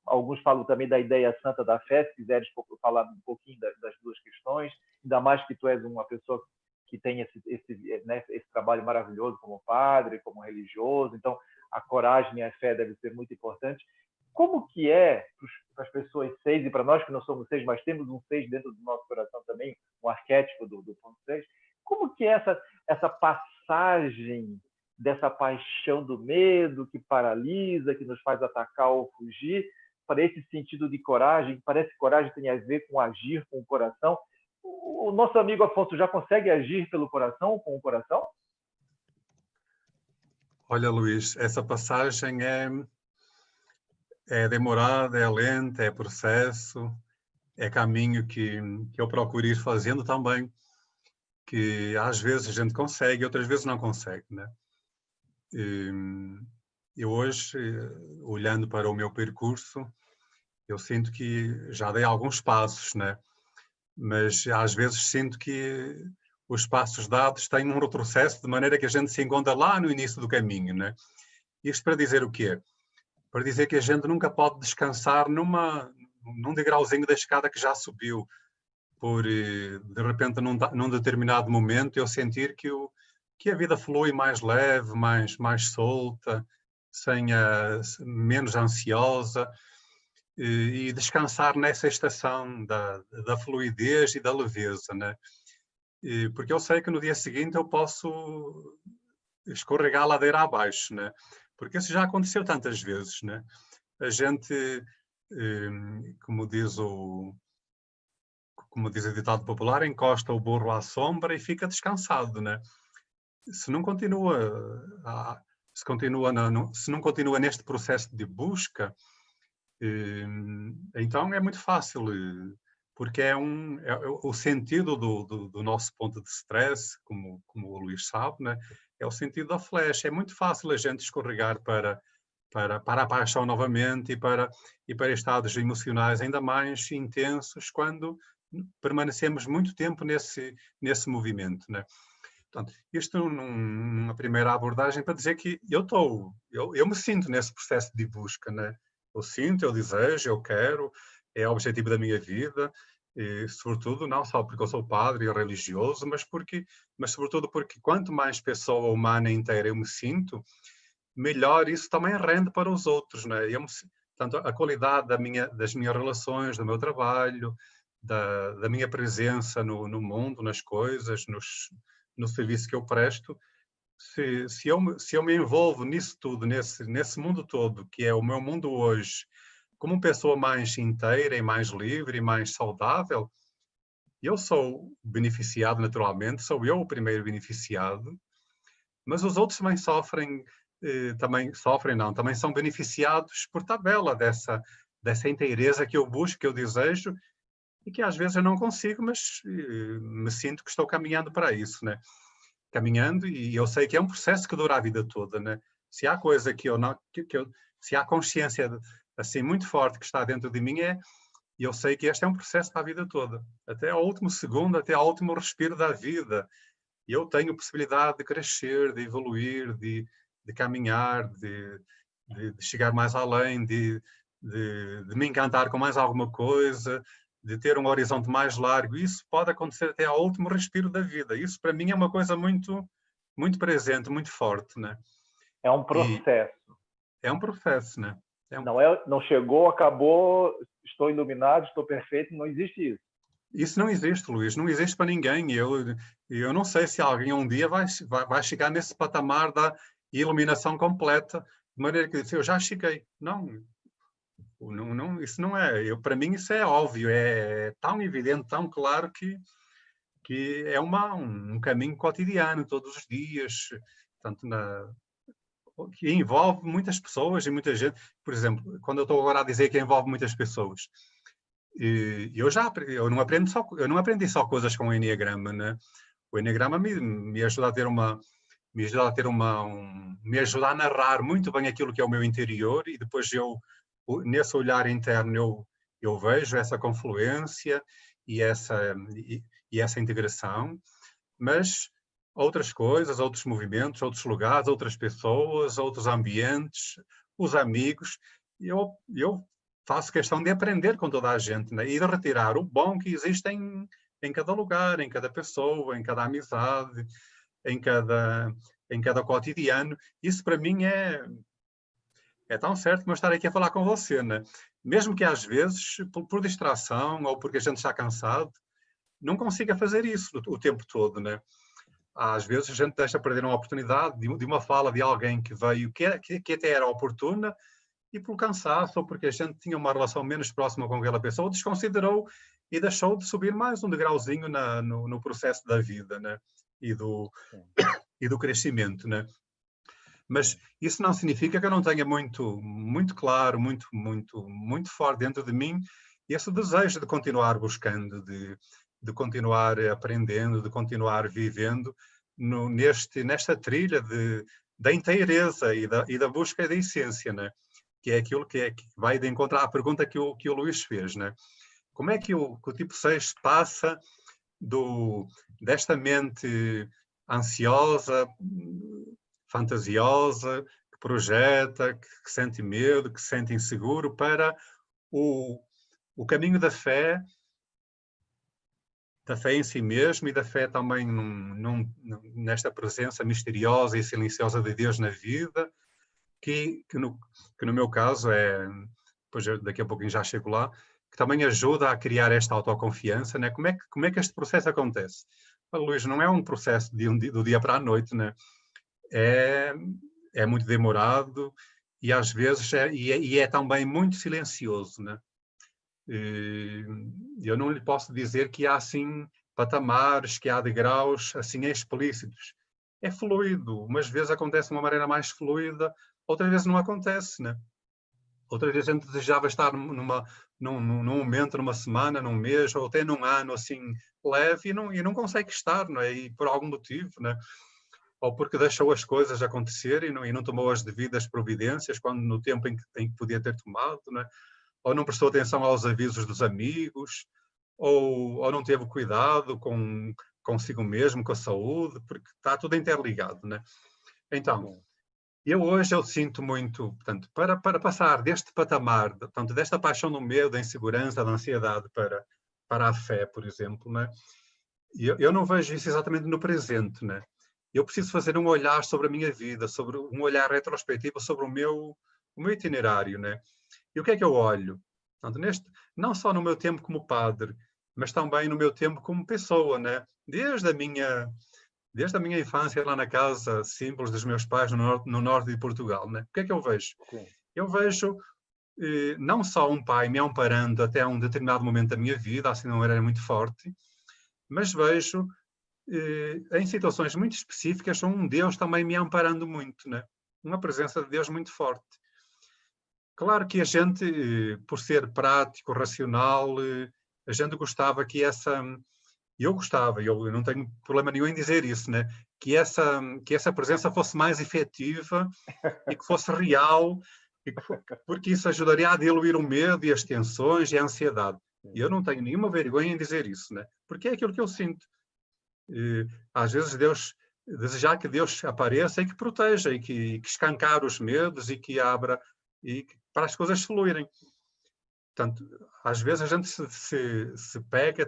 Alguns falam também da ideia santa da fé, se quiseres falar um pouquinho das duas questões, ainda mais que tu és uma pessoa que tem esse trabalho maravilhoso como padre, como religioso, então a coragem e a fé devem ser muito importantes. Como que é para as pessoas 6, e para nós que não somos 6, mas temos um 6 dentro do nosso coração também, um arquétipo do ponto 6, como que é essa passagem dessa paixão do medo que paralisa, que nos faz atacar ou fugir, para esse sentido de coragem? Parece que coragem tem a ver com agir com o coração. o nosso amigo Afonso já consegue agir pelo coração, com o coração? Olha, Luís, essa passagem é demorada, é lenta, é processo, é caminho que eu procuro ir fazendo também, que às vezes a gente consegue, outras vezes não consegue, né? Eu hoje, olhando para o meu percurso, eu sinto que já dei alguns passos, né? Mas às vezes sinto que os passos dados têm um retrocesso de maneira que a gente se encontra lá no início do caminho, né? Isto para dizer o quê? Para dizer que a gente nunca pode descansar num degrauzinho da escada que já subiu, por de repente num determinado momento eu sentir que a vida flui mais leve, mais solta, menos ansiosa, e descansar nessa estação da fluidez e da leveza, né? Porque eu sei que no dia seguinte eu posso escorregar a ladeira abaixo, né? Porque isso já aconteceu tantas vezes, né? A gente, como diz o ditado popular, encosta o burro à sombra e fica descansado, né? Se não continua, se não continua neste processo de busca, então é muito fácil, porque é o sentido do nosso ponto de stress, como o Luís sabe, né? É o sentido da flecha. É muito fácil a gente escorregar para a paixão novamente e para estados emocionais ainda mais intensos quando permanecemos muito tempo nesse movimento, né? Portanto, isto numa primeira abordagem para dizer que eu me sinto nesse processo de busca, né? Eu sinto, eu desejo, eu quero, é o objetivo da minha vida, e, sobretudo, não só porque eu sou padre e religioso, mas sobretudo porque quanto mais pessoa humana inteira eu me sinto, melhor isso também rende para os outros, né? Portanto, a qualidade das minhas relações, do meu trabalho, da minha presença no mundo, nas coisas, no serviço que eu presto, se eu me envolvo nisso tudo, nesse mundo todo, que é o meu mundo hoje, como uma pessoa mais inteira e mais livre e mais saudável, eu sou beneficiado naturalmente, sou eu o primeiro beneficiado, mas os outros também também são beneficiados por tabela dessa inteireza que eu busco, que eu desejo, e que às vezes eu não consigo, mas me sinto que estou caminhando para isso, né? Caminhando, e eu sei que é um processo que dura a vida toda, né? Se há coisa que eu não, se há consciência assim muito forte que está dentro de mim, e eu sei que este é um processo para a vida toda, até ao último segundo, até ao último respiro da vida. E eu tenho possibilidade de crescer, de evoluir, de caminhar, de chegar mais além, de me encantar com mais alguma coisa, de ter um horizonte mais largo. Isso pode acontecer até ao último respiro da vida. Isso, para mim, é uma coisa muito, muito presente, muito forte, né? É um processo. É um processo, né? Não chegou, acabou, estou iluminado, estou perfeito, não existe isso. Isso não existe, Luís, não existe para ninguém. Eu não sei se alguém um dia vai chegar nesse patamar da iluminação completa, de maneira que eu já cheguei. Não, isso não é. Para mim isso é óbvio, é tão evidente, tão claro que é um caminho cotidiano, todos os dias, tanto que envolve muitas pessoas e muita gente. Por exemplo, quando eu estou agora a dizer que envolve muitas pessoas, eu não aprendi só coisas com o Enneagrama, né? O Enneagrama me ajuda a ter me ajuda a narrar muito bem aquilo que é o meu interior, e depois nesse olhar interno eu vejo essa confluência e essa integração, mas outras coisas, outros movimentos, outros lugares, outras pessoas, outros ambientes, os amigos, eu faço questão de aprender com toda a gente, né? E de retirar o bom que existe em cada lugar, em cada pessoa, em cada amizade, em cada cotidiano. Isso para mim é tão certo como eu estar aqui a falar com você, né? Mesmo que às vezes, por distração ou porque a gente está cansado, não consiga fazer isso o tempo todo, né? Às vezes a gente deixa perder uma oportunidade de uma fala de alguém que veio, que até era oportuna, e por cansaço ou porque a gente tinha uma relação menos próxima com aquela pessoa, desconsiderou e deixou de subir mais um degrauzinho no processo da vida, né? E do crescimento, né? Mas isso não significa que eu não tenha muito claro, muito forte dentro de mim esse desejo de continuar buscando, de continuar aprendendo, de continuar vivendo nesta trilha da inteireza e da busca da essência, né? Que é aquilo que vai de encontro à pergunta que o Luís fez, né? Como é que o tipo 6 passa desta mente ansiosa, fantasiosa, que projeta, que sente medo, que se sente inseguro, para o caminho da fé em si mesmo e da fé também nesta presença misteriosa e silenciosa de Deus na vida, que no meu caso depois daqui a pouquinho já chego lá, que também ajuda a criar esta autoconfiança, né? Como é que este processo acontece? Luís, não é um processo do dia para a noite, né? É muito demorado e às vezes é também muito silencioso, né? Eu não lhe posso dizer que há assim patamares, que há degraus assim explícitos. É fluido, umas vezes acontece de uma maneira mais fluida, outras vezes não acontece, né? Outras vezes a gente desejava estar num momento, numa semana, num mês, ou até num ano assim leve e não consegue estar, não é? E por algum motivo, né? Ou porque deixou as coisas acontecer e não tomou as devidas providências quando no tempo em que podia ter tomado, né? Ou não prestou atenção aos avisos dos amigos, ou não teve cuidado consigo mesmo, com a saúde, porque está tudo interligado, né? Então, eu sinto muito, portanto, para passar deste patamar, portanto, desta paixão do medo, da insegurança, da ansiedade para a fé, por exemplo, né? Eu não vejo isso exatamente no presente, né? Eu preciso fazer um olhar sobre a minha vida, sobre um olhar retrospectivo sobre o meu itinerário, né? E o que é que eu olho? Portanto, não só no meu tempo como padre, mas também no meu tempo como pessoa, né? Desde a minha infância lá na casa simples dos meus pais no norte de Portugal, né? O que é que eu vejo? Sim. Eu vejo não só um pai me amparando até um determinado momento da minha vida, assim de uma maneira muito forte, mas vejo em situações muito específicas um Deus também me amparando muito, né? Uma presença de Deus muito forte. Claro que a gente, por ser prático, racional, a gente gostava que eu gostava, eu não tenho problema nenhum em dizer isso, né? Que essa presença fosse mais efetiva e que fosse real, porque isso ajudaria a diluir o medo e as tensões e a ansiedade. E eu não tenho nenhuma vergonha em dizer isso, né? Porque é aquilo que eu sinto. Às vezes desejar que Deus apareça e que proteja e que escancar os medos e que abra para as coisas fluírem. Portanto, às vezes a gente se pega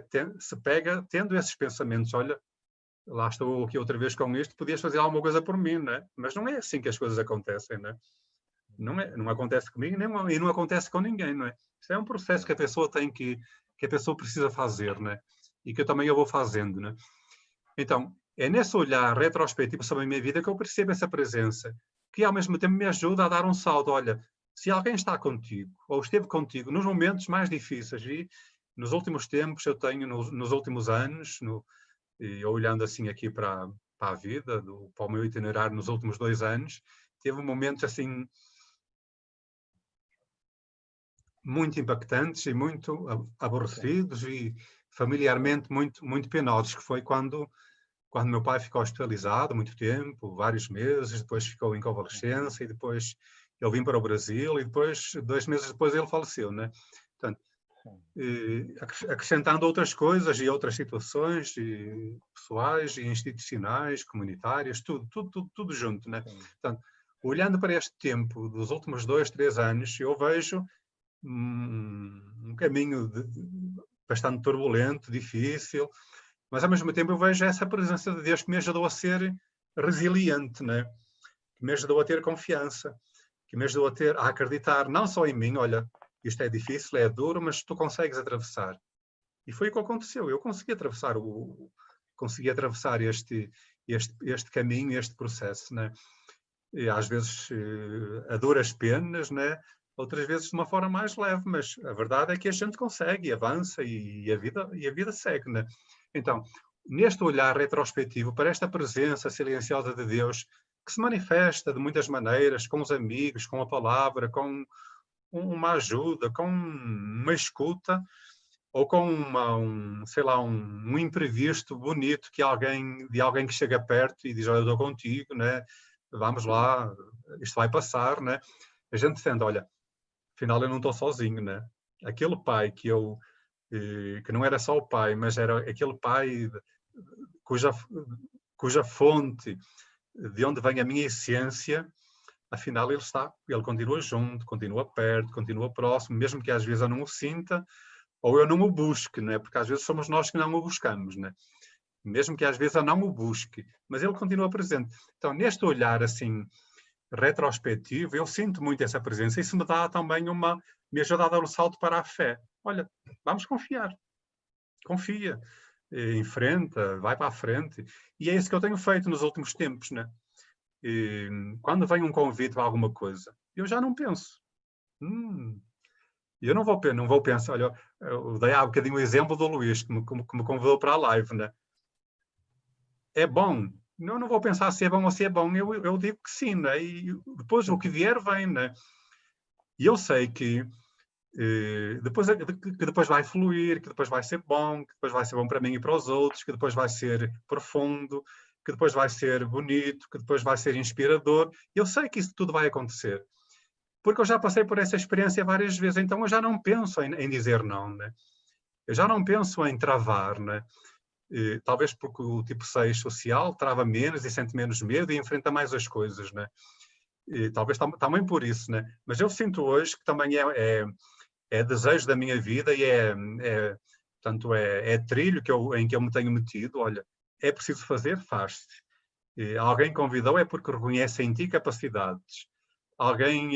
tendo esses pensamentos. Olha, lá estou aqui outra vez com isto, podias fazer alguma coisa por mim, não é? Mas não é assim que as coisas acontecem, não é? Não acontece comigo e não acontece com ninguém, não é? Isso é um processo que a pessoa que a pessoa precisa fazer, não é? E que eu vou fazendo, não é? Então, é nesse olhar retrospectivo sobre a minha vida que eu percebo essa presença, que ao mesmo tempo me ajuda a dar um salto. Olha, se alguém está contigo, ou esteve contigo nos momentos mais difíceis, e nos últimos tempos eu tenho, nos últimos anos, olhando assim aqui para a vida, para o meu itinerário nos últimos 2 anos, teve momentos assim muito impactantes e muito aborrecidos e familiarmente muito penosos, que foi quando meu pai ficou hospitalizado muito tempo, vários meses, depois ficou em convalescença e depois ele veio para o Brasil e depois, 2 meses depois, ele faleceu, né? Portanto, acrescentando outras coisas e outras situações pessoais e institucionais, comunitárias, tudo junto, né? Portanto, olhando para este tempo dos últimos 2, 3 anos, eu vejo um caminho bastante turbulento, difícil, mas ao mesmo tempo eu vejo essa presença de Deus que me ajudou a ser resiliente, né? Que me ajudou a ter confiança, que me ajudou a acreditar não só em mim, olha, isto é difícil, é duro, mas tu consegues atravessar. E foi o que aconteceu, eu consegui atravessar este caminho, este processo, né? E às vezes a duras penas, né? outras vezes de uma forma mais leve, mas a verdade é que a gente consegue, avança e a vida segue, né? Então, neste olhar retrospectivo para esta presença silenciosa de Deus, que se manifesta de muitas maneiras, com os amigos, com a palavra, com uma ajuda, com uma escuta, ou com sei lá, um imprevisto bonito de alguém que chega perto e diz, olha, eu estou contigo, né? Vamos lá, isto vai passar, né? A gente sente, olha, afinal eu não estou sozinho, né? Aquele pai que não era só o pai, mas era aquele pai cuja fonte, de onde vem a minha essência, afinal ele continua junto, continua perto, continua próximo, mesmo que às vezes eu não o sinta, ou eu não o busque, né? Porque às vezes somos nós que não o buscamos, né? Mesmo que às vezes eu não o busque, mas ele continua presente. Então, neste olhar assim retrospectivo, eu sinto muito essa presença. Isso me dá também me ajuda a dar o salto para a fé. Olha, vamos confiar. Confia, enfrenta, vai para a frente. E é isso que eu tenho feito nos últimos tempos, né? E, quando vem um convite para alguma coisa, eu já não penso. Eu não vou pensar. Olha, eu dei há bocadinho o exemplo do Luís, que me convidou para a live, né? É bom. Eu não vou pensar se é bom ou se é bom. Eu digo que sim, né? E depois o que vier vem, né? E eu sei que depois vai fluir, que depois vai ser bom, que depois vai ser bom para mim e para os outros, que depois vai ser profundo, que depois vai ser bonito, que depois vai ser inspirador. Eu sei que isso tudo vai acontecer. Porque eu já passei por essa experiência várias vezes, então eu já não penso em dizer não, né? Eu já não penso em travar, né? Talvez porque o tipo 6 social trava menos e sente menos medo e enfrenta mais as coisas, né? Talvez também por isso, né? Mas eu sinto hoje que também é desejo da minha vida e portanto, é trilho em que eu me tenho metido. Olha, é preciso fazer, faz-se. Alguém convidou é porque reconhece em ti capacidades. Alguém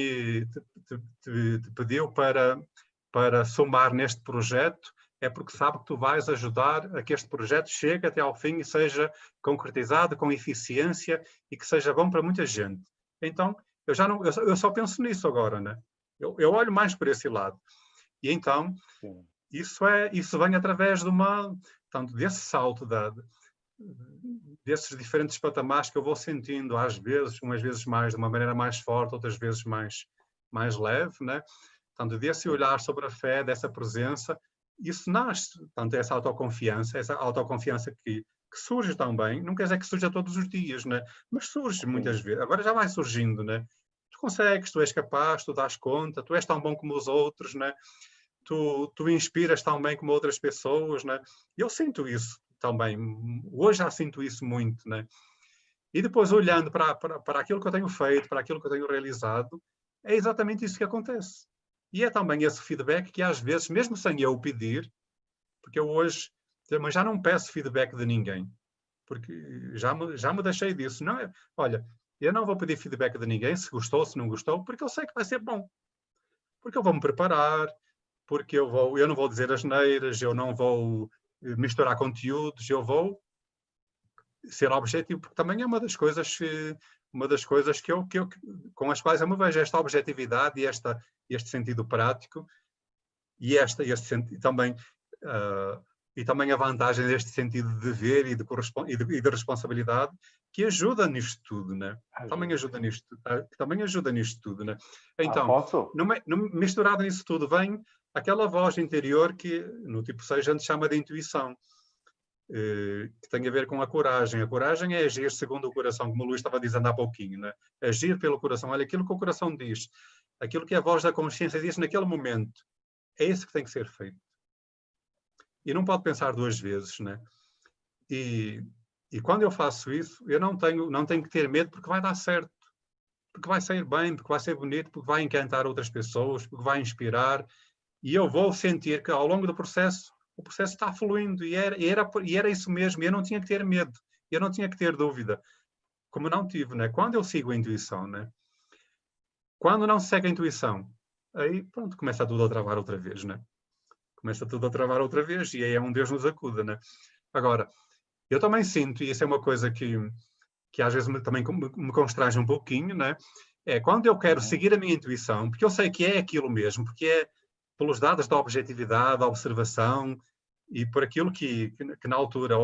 te pediu para somar neste projeto, é porque sabe que tu vais ajudar a que este projeto chegue até ao fim e seja concretizado com eficiência e que seja bom para muita gente. Então, eu só penso nisso agora, né? Eu olho mais por esse lado. E então, isso vem através portanto, desse salto, desses diferentes patamares que eu vou sentindo, às vezes, umas vezes mais, de uma maneira mais forte, outras vezes mais leve, né? Portanto, desse olhar sobre a fé, dessa presença, isso nasce, portanto, essa autoconfiança que surge também, não quer dizer que surja todos os dias, né? Mas surge muitas vezes, agora já vai surgindo, né? Tu consegues, tu és capaz, tu dás conta, tu és tão bom como os outros, né? Tu inspiras tão bem como outras pessoas, né? Eu sinto isso também, hoje já sinto isso muito, né? E depois olhando para aquilo que eu tenho feito, para aquilo que eu tenho realizado, é exatamente isso que acontece. E é também esse feedback que às vezes, mesmo sem eu pedir, porque eu hoje também já não peço feedback de ninguém, porque já me deixei disso. Não é, olha, eu não vou pedir feedback de ninguém, se gostou, se não gostou, porque eu sei que vai ser bom. Porque eu vou me preparar, porque eu não vou dizer asneiras, eu não vou misturar conteúdos, eu vou ser objetivo, porque também é uma das coisas com as quais eu me vejo, esta objetividade e este sentido prático e também a vantagem deste sentido de dever e de responsabilidade que ajuda nisto tudo, né? Também ajuda nisto tudo, né? Então, misturado nisso tudo vem aquela voz interior que no tipo 6 a gente chama de intuição, que tem a ver com a coragem. A coragem é agir segundo o coração, como o Luís estava dizendo há pouquinho, né? Agir pelo coração. Olha, aquilo que o coração diz, aquilo que a voz da consciência diz naquele momento, é isso que tem que ser feito. E não pode pensar duas vezes, né? E quando eu faço isso, eu não tenho que ter medo, porque vai dar certo, porque vai sair bem, porque vai ser bonito, porque vai encantar outras pessoas, porque vai inspirar, e eu vou sentir que ao longo do processo, o processo está fluindo, e era isso mesmo, e eu não tinha que ter medo, eu não tinha que ter dúvida, como não tive, né? Quando eu sigo a intuição, né? Quando não se segue a intuição, aí pronto, começa tudo a travar outra vez, né? Começa tudo a travar outra vez, e aí é um Deus nos acuda, né? Agora, eu também sinto, e isso é uma coisa que às vezes também me constrange um pouquinho, né? É quando eu quero seguir a minha intuição, porque eu sei que é aquilo mesmo, porque é pelos dados da objetividade, da observação e por aquilo que na altura,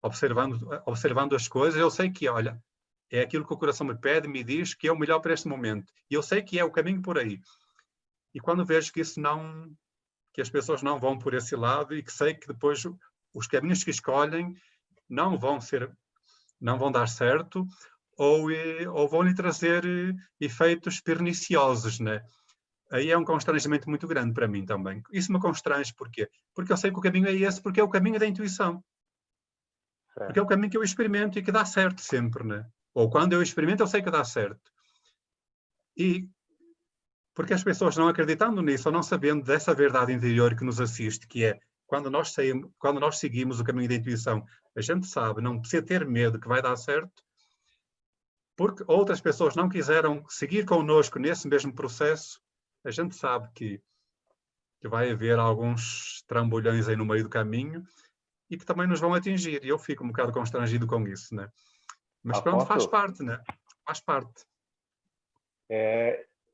observando as coisas, eu sei que, olha, é aquilo que o coração me pede, me diz que é o melhor para este momento. E eu sei que é o caminho por aí. E quando vejo que que as pessoas não vão por esse lado e que sei que depois os caminhos que escolhem não vão dar certo ou vão lhe trazer efeitos perniciosos, né? Aí é um constrangimento muito grande para mim também. Isso me constrange, porquê? Porque eu sei que o caminho é esse, porque é o caminho da intuição. Certo. Porque é o caminho que eu experimento e que dá certo sempre, né? Ou quando eu experimento, eu sei que dá certo. E porque as pessoas não acreditando nisso, ou não sabendo dessa verdade interior que nos assiste, que é quando nós seguimos o caminho da intuição, a gente sabe, não precisa ter medo que vai dar certo, porque outras pessoas não quiseram seguir connosco nesse mesmo processo, a gente sabe que vai haver alguns trambolhões aí no meio do caminho e que também nos vão atingir. E eu fico um bocado constrangido com isso, né? Mas pronto, faz parte, né? Faz parte.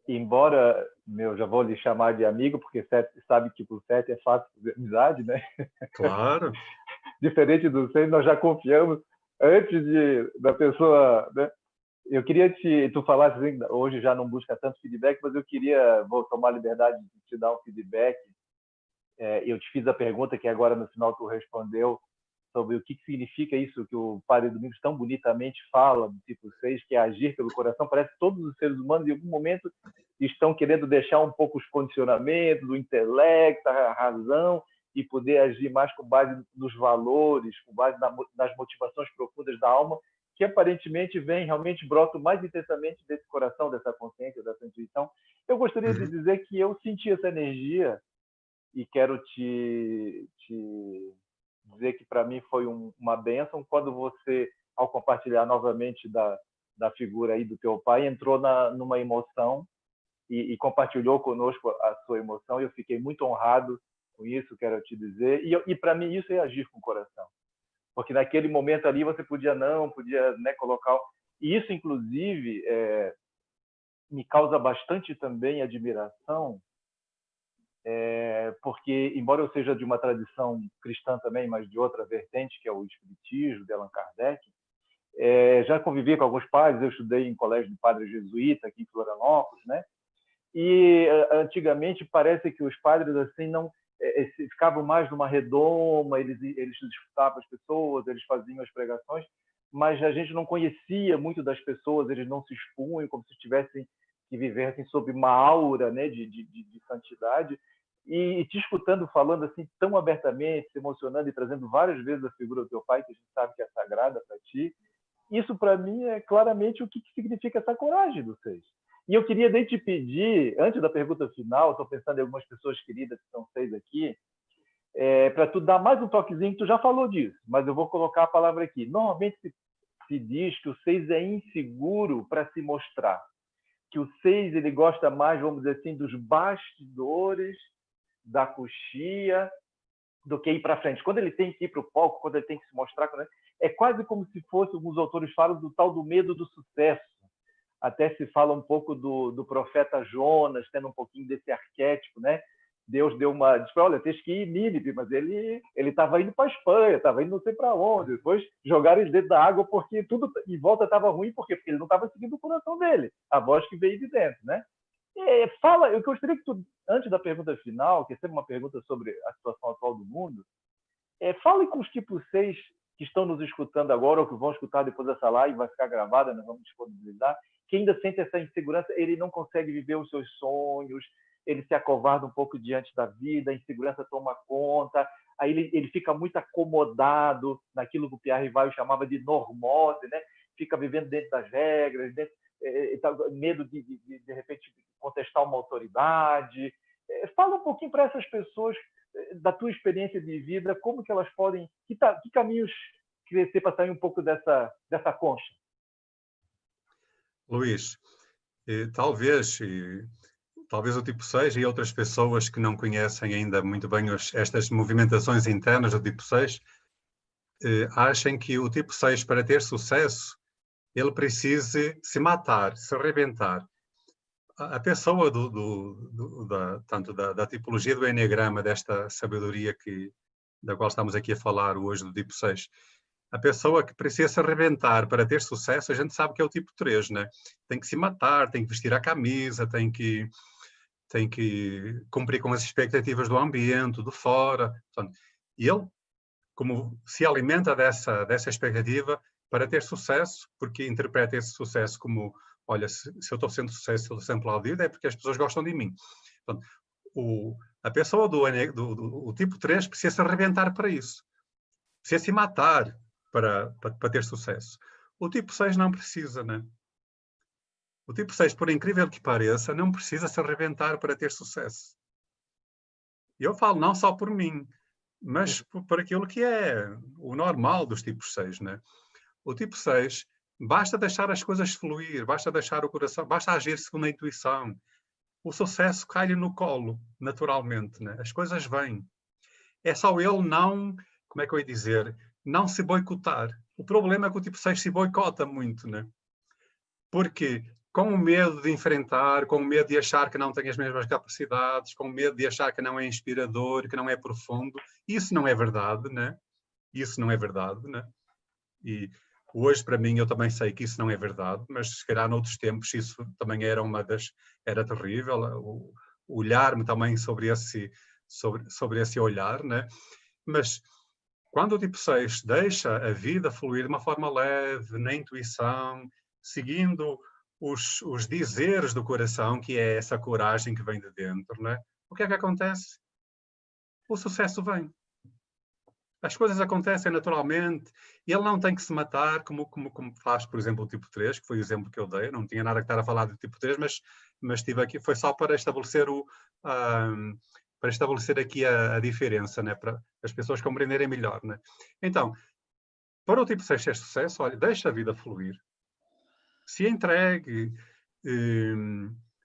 Embora, já vou lhe chamar de amigo, porque sabe que por certo é fácil fazer amizade, né? Claro. Diferente do César, nós já confiamos antes da pessoa, né? Eu queria tu falasse assim, hoje já não busca tanto feedback, mas vou tomar a liberdade de te dar um feedback. Eu te fiz a pergunta que agora no final tu respondeu sobre o que significa isso que o Padre Domingos tão bonitamente fala do tipo 6, que é agir pelo coração. Parece que todos os seres humanos em algum momento estão querendo deixar um pouco os condicionamentos, o intelecto, a razão, e poder agir mais com base nos valores, com base nas motivações profundas da alma, que aparentemente realmente brotam mais intensamente desse coração, dessa consciência, dessa intuição. Eu gostaria de dizer que eu senti essa energia e quero te dizer que para mim foi uma bênção quando você, ao compartilhar novamente da figura aí do teu pai, entrou numa emoção e compartilhou conosco a sua emoção. Eu fiquei muito honrado com isso, quero te dizer. E para mim isso é agir com o coração. Porque naquele momento ali você podia né, colocar... E isso, inclusive, me causa bastante também admiração, porque, embora eu seja de uma tradição cristã também, mas de outra vertente, que é o Espiritismo, de Allan Kardec, já convivi com alguns padres, eu estudei em colégio de padres jesuíta aqui em Florianópolis, né? E antigamente parece que os padres assim não ficavam mais numa redoma, eles escutavam as pessoas, eles faziam as pregações, mas a gente não conhecia muito das pessoas, eles não se expunham como se tivessem que vivessem sob uma aura, né, de santidade. E te escutando falando assim tão abertamente, se emocionando e trazendo várias vezes a figura do teu pai, que a gente sabe que é sagrada para ti, isso para mim é claramente o que significa essa coragem do Seis. E eu queria nem te pedir, antes da pergunta final, estou pensando em algumas pessoas queridas que são 6 aqui, para tu dar mais um toquezinho, tu já falou disso, mas eu vou colocar a palavra aqui. Normalmente se diz que o 6 é inseguro para se mostrar, que o 6 ele gosta mais, vamos dizer assim, dos bastidores, da coxia, do que ir para frente. Quando ele tem que ir para o palco, quando ele tem que se mostrar, é quase como se fosse, alguns autores falam do tal do medo do sucesso. Até se fala um pouco do profeta Jonas, tendo um pouquinho desse arquétipo, né? Deus disse, olha, tens que ir em Nínive, mas ele estava indo para a Espanha, estava indo não sei para onde. Depois jogaram ele dentro da água porque tudo em volta estava ruim, por quê? Porque ele não estava seguindo o coração dele, a voz que veio de dentro, né? Eu gostaria que tu, antes da pergunta final, que é sempre uma pergunta sobre a situação atual do mundo, fale com os tipos 6 que estão nos escutando agora ou que vão escutar depois dessa live, vai ficar gravada, nós vamos disponibilizar, que ainda sente essa insegurança, ele não consegue viver os seus sonhos, ele se acovarda um pouco diante da vida, a insegurança toma conta, aí ele fica muito acomodado naquilo que o Pierre Rivaio chamava de normose, né? Fica vivendo dentro das regras, medo de repente contestar uma autoridade. Fala um pouquinho para essas pessoas da tua experiência de vida, como que elas podem, que caminhos crescer para sair um pouco dessa concha? Luís, talvez o tipo 6 e outras pessoas que não conhecem ainda muito bem estas movimentações internas do tipo 6 achem que o tipo 6, para ter sucesso, ele precise se matar, se arrebentar. A pessoa tanto da tipologia do Eneagrama, desta sabedoria da qual estamos aqui a falar hoje, do tipo 6, a pessoa que precisa se arrebentar para ter sucesso, a gente sabe que é o tipo 3, né? Tem que se matar, tem que vestir a camisa, tem que cumprir com as expectativas do ambiente, do fora. Portanto, e ele, como se alimenta dessa expectativa para ter sucesso, porque interpreta esse sucesso como, olha, se eu estou sendo sucesso, se eu estou sendo aplaudido, é porque as pessoas gostam de mim. Portanto, a pessoa do tipo 3 precisa se arrebentar para isso. Precisa se matar para ter sucesso. O tipo 6 não precisa, né? O tipo 6, por incrível que pareça, não precisa se arrebentar para ter sucesso. E eu falo não só por mim, mas por aquilo que é o normal dos tipos 6, né? O tipo 6, basta deixar as coisas fluir, basta deixar o coração, basta agir segundo a intuição. O sucesso cai-lhe no colo, naturalmente, né? As coisas vêm. É só ele não, como é que eu ia dizer, não se boicotar. O problema é que o tipo 6 se boicota muito, né? Porque com o medo de enfrentar, com o medo de achar que não tem as mesmas capacidades, com o medo de achar que não é inspirador, que não é profundo, isso não é verdade, né? Isso não é verdade, né? E hoje, para mim, eu também sei que isso não é verdade, mas se calhar noutros tempos isso também era era terrível, olhar-me também sobre esse olhar, né? Mas quando o tipo 6 deixa a vida fluir de uma forma leve, na intuição, seguindo os dizeres do coração, que é essa coragem que vem de dentro, né? O que é que acontece? O sucesso vem. As coisas acontecem naturalmente e ele não tem que se matar como faz, por exemplo, o tipo 3, que foi o exemplo que eu dei. Não tinha nada que estar a falar do tipo 3, mas estive aqui, foi só para estabelecer para estabelecer aqui a diferença, né? Para as pessoas compreenderem melhor, né? Então, para o tipo 6 ter sucesso, olha, deixa a vida fluir. Se entregue,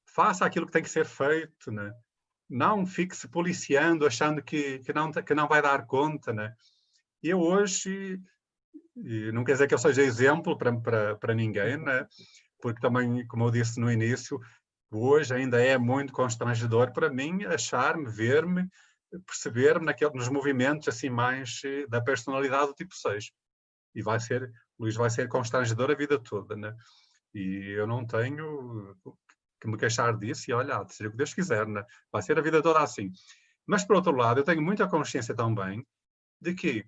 faça aquilo que tem que ser feito, né? Não fique se policiando, achando que não vai dar conta, né? Eu hoje, e não quer dizer que eu seja exemplo para ninguém, né? Porque também, como eu disse no início, hoje ainda é muito constrangedor para mim achar-me, ver-me, perceber-me nos movimentos assim mais da personalidade do tipo 6. E Luís vai ser constrangedor a vida toda, né? E eu não tenho que me queixar disso e olha, seja o que Deus quiser, né? Vai ser a vida toda assim. Mas, por outro lado, eu tenho muita consciência também de que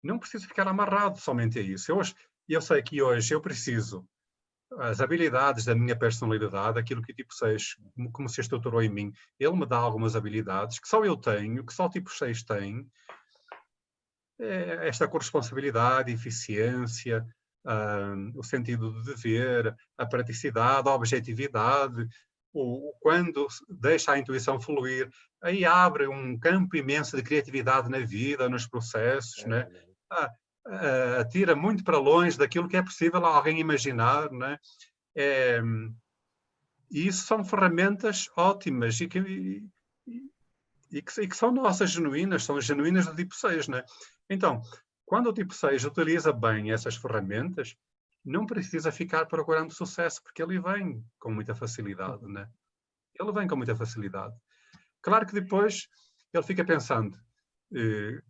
não preciso ficar amarrado somente a isso. Eu sei que hoje eu preciso as habilidades da minha personalidade, aquilo que o tipo 6, como se estruturou em mim, ele me dá algumas habilidades que só eu tenho, que só o tipo 6 tem. Esta corresponsabilidade, eficiência, o sentido de dever, a praticidade, a objetividade, quando deixa a intuição fluir, aí abre um campo imenso de criatividade na vida, nos processos, né? Atira muito para longe daquilo que é possível alguém imaginar, né? E isso são ferramentas ótimas e que são nossas genuínas, são as genuínas do tipo 6, né? Então, quando o tipo 6 utiliza bem essas ferramentas, não precisa ficar procurando sucesso, porque ele vem com muita facilidade, né? Ele vem com muita facilidade. Claro que depois ele fica pensando,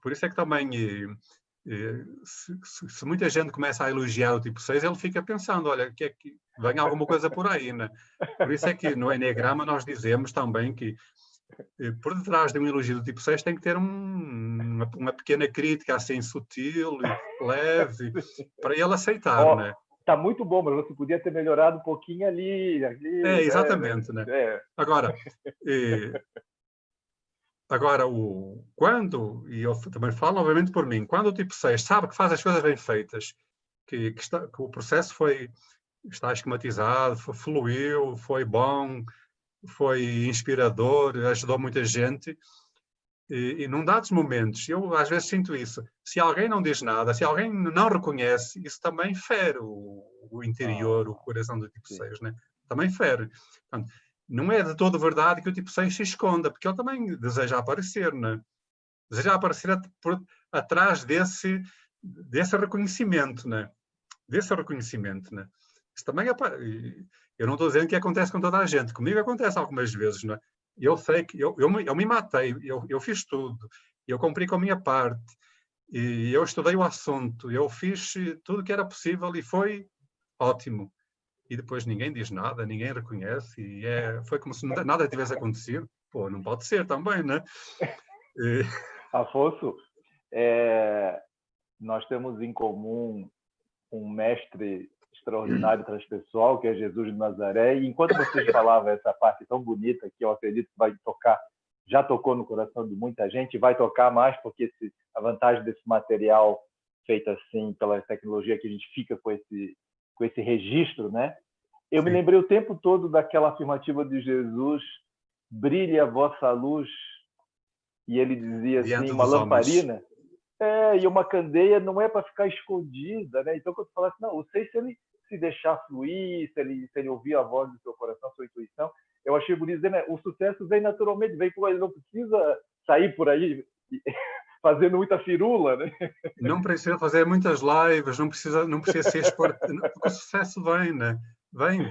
por isso é que também, se muita gente começa a elogiar o tipo 6, ele fica pensando, olha, que vem alguma coisa por aí, né? Por isso é que no Eneagrama nós dizemos também que por detrás de um elogio do tipo 6 tem que ter uma pequena crítica assim sutil e leve para ele aceitar, né? Tá muito bom, mas você podia ter melhorado um pouquinho ali. Exatamente, né? Agora, e eu também falo novamente por mim, quando o tipo 6 sabe que faz as coisas bem feitas, que o processo está esquematizado, fluiu, foi bom, foi inspirador, ajudou muita gente. E num dados momentos, eu às vezes sinto isso, se alguém não diz nada, se alguém não reconhece, isso também fere o interior, o coração do tipo 6, né? Também fere. Portanto, não é de todo verdade que o tipo 6 se esconda, porque ele também deseja aparecer, né? Deseja aparecer atrás desse reconhecimento, né? desse reconhecimento, né? Isso também é eu não estou dizendo que acontece com toda a gente, comigo acontece algumas vezes, né? Eu sei que eu me matei, eu fiz tudo, eu cumpri com a minha parte, e eu estudei o assunto, eu fiz tudo que era possível e foi ótimo. E depois ninguém diz nada, ninguém reconhece, e foi como se nada tivesse acontecido. Pô, não pode ser também, né? Afonso, nós temos em comum um mestre extraordinário transpessoal, que é Jesus de Nazaré, e enquanto vocês falavam essa parte tão bonita, que eu acredito que vai tocar, já tocou no coração de muita gente, e vai tocar mais, porque a vantagem desse material feito assim, pela tecnologia, que a gente fica com esse registro, né? Eu me lembrei o tempo todo daquela afirmativa de Jesus, brilhe a vossa luz, e ele dizia assim, uma lamparina, e uma candeia não é para ficar escondida, né? Então, quando tu fala assim, não, eu sei se ele se deixar fluir, se ele ouvir a voz do seu coração, a sua intuição, eu achei bonito dizer, né? O sucesso vem naturalmente, vem por ele, não precisa sair por aí fazendo muita firula, né? Não precisa fazer muitas lives, não precisa se expor, porque o sucesso vem, né? Vem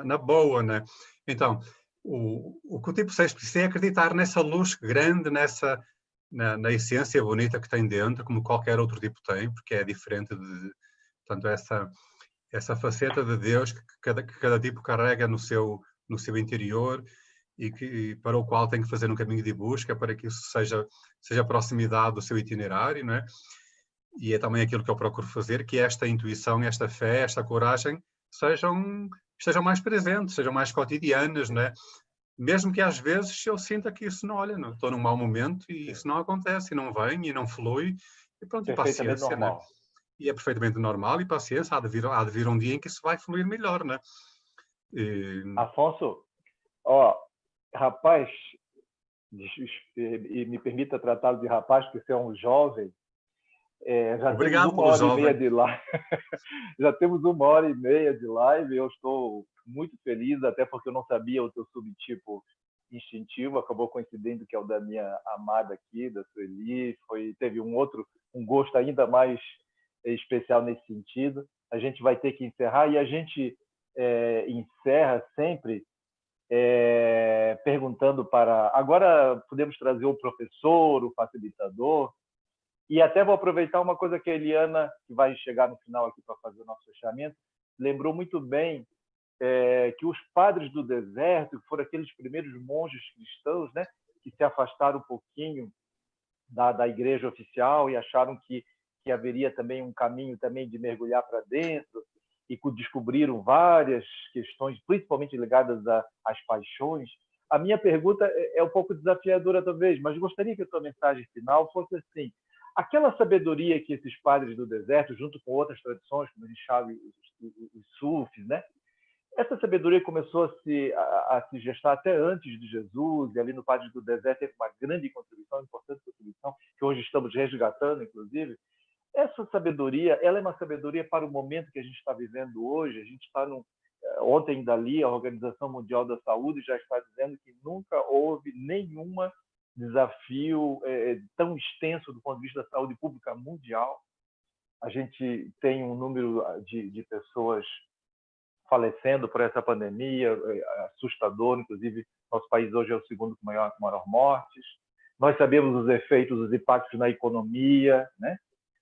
na boa, né? Então, o que o tipo 6 precisa é acreditar nessa luz grande, na essência bonita que tem dentro, como qualquer outro tipo tem, porque é diferente portanto, essa faceta de Deus que cada tipo carrega no seu interior e para o qual tem que fazer um caminho de busca para que isso seja a proximidade do seu itinerário, não é? E é também aquilo que eu procuro fazer, que esta intuição, esta fé, esta coragem estejam mais presentes, sejam mais cotidianas, não é? Mesmo que às vezes eu sinta que isso não, estou num mau momento e isso não acontece, e não vem, e não flui, e pronto, e perfeitamente paciência, normal. Né? E é perfeitamente normal, e paciência, há de vir um dia em que isso vai fluir melhor, né? Afonso, rapaz, e me permita tratá-lo de rapaz, porque você é um jovem, já Obrigado temos 1h30 jovem. de live. Já temos 1h30 de live. Eu estou muito feliz, até porque eu não sabia o teu subtipo instintivo. Acabou coincidindo que é o da minha amada aqui, da Sueli. Teve um gosto ainda mais especial nesse sentido. A gente vai ter que encerrar e a gente encerra sempre perguntando para... Agora podemos trazer o professor, o facilitador. E até vou aproveitar uma coisa que a Eliana, que vai chegar no final aqui para fazer o nosso fechamento, lembrou muito bem que os padres do deserto, que foram aqueles primeiros monges cristãos, né, que se afastaram um pouquinho da igreja oficial e acharam que haveria também um caminho também de mergulhar para dentro, e descobriram várias questões, principalmente ligadas às paixões. A minha pergunta é um pouco desafiadora talvez, mas gostaria que a tua mensagem final fosse assim: aquela sabedoria que esses padres do deserto, junto com outras tradições, como a gente chama os sufis, né? Essa sabedoria começou a se gestar até antes de Jesus, e ali no Padre do Deserto teve uma grande contribuição, importante contribuição, que hoje estamos resgatando, inclusive. Essa sabedoria, ela é uma sabedoria para o momento que a gente está vivendo hoje. A gente está ontem ainda ali, a Organização Mundial da Saúde já está dizendo que nunca houve nenhum desafio tão extenso do ponto de vista da saúde pública mundial. A gente tem um número de pessoas falecendo por essa pandemia, assustador. Inclusive, nosso país hoje é o segundo com maior mortes. Nós sabemos os efeitos, os impactos na economia, né?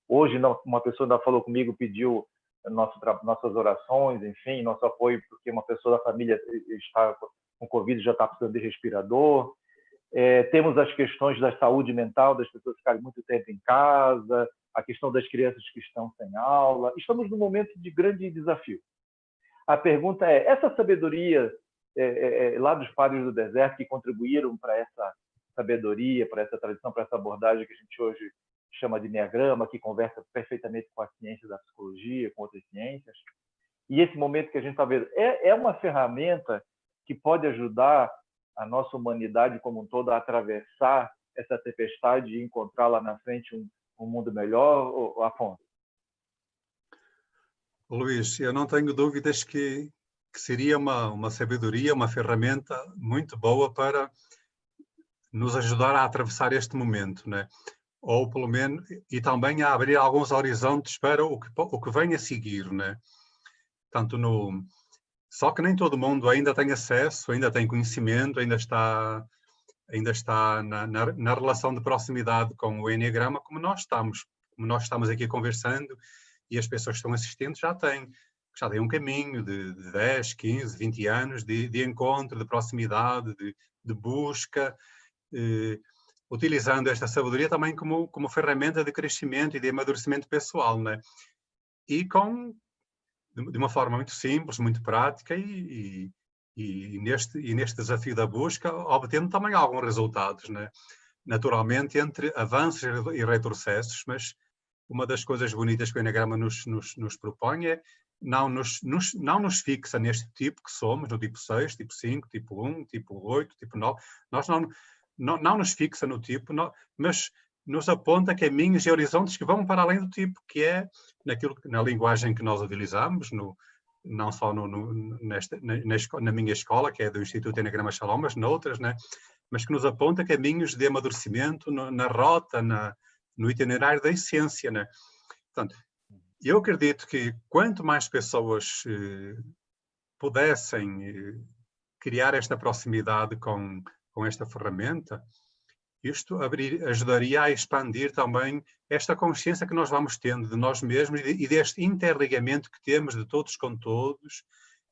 Hoje, uma pessoa ainda falou comigo, pediu nossas orações, enfim, nosso apoio, porque uma pessoa da família está com Covid, já está precisando de respirador. Temos as questões da saúde mental, das pessoas ficarem muito tempo em casa, a questão das crianças que estão sem aula. Estamos num momento de grande desafio. A pergunta é, essa sabedoria lá dos padres do deserto, que contribuíram para essa sabedoria, para essa tradição, para essa abordagem que a gente hoje chama de Enneagrama, que conversa perfeitamente com a ciência da psicologia, com outras ciências, e esse momento que a gente está vendo é uma ferramenta que pode ajudar a nossa humanidade como um todo a atravessar essa tempestade e encontrar lá na frente um mundo melhor, Afonso? Luís, eu não tenho dúvidas que seria uma sabedoria, uma ferramenta muito boa para nos ajudar a atravessar este momento, né? ou pelo menos, e também a abrir alguns horizontes para o que vem a seguir, né? Tanto só que nem todo mundo ainda tem acesso, ainda tem conhecimento, ainda está na relação de proximidade com o Enneagrama, como nós estamos aqui conversando, e as pessoas que estão assistindo já têm um caminho de 10, 15, 20 anos de encontro, de proximidade, de busca, utilizando esta sabedoria também como ferramenta de crescimento e de amadurecimento pessoal, né? E de uma forma muito simples, muito prática e neste desafio da busca, obtendo também alguns resultados, né? Naturalmente, entre avanços e retrocessos, mas uma das coisas bonitas que o Enneagrama nos propõe é não nos fixa neste tipo que somos, no tipo 6, tipo 5, tipo 1, tipo 8, tipo 9. Nós não nos fixa no tipo, mas nos aponta caminhos e horizontes que vão para além do tipo, que é na linguagem que nós utilizamos, não só na minha escola, que é do Instituto Enneagrama Shalom, mas noutras, né? Mas que nos aponta caminhos de amadurecimento na rota, no itinerário da essência, né? Portanto, eu acredito que quanto mais pessoas pudessem criar esta proximidade com esta ferramenta, isto ajudaria a expandir também esta consciência que nós vamos tendo de nós mesmos e deste interligamento que temos de todos com todos,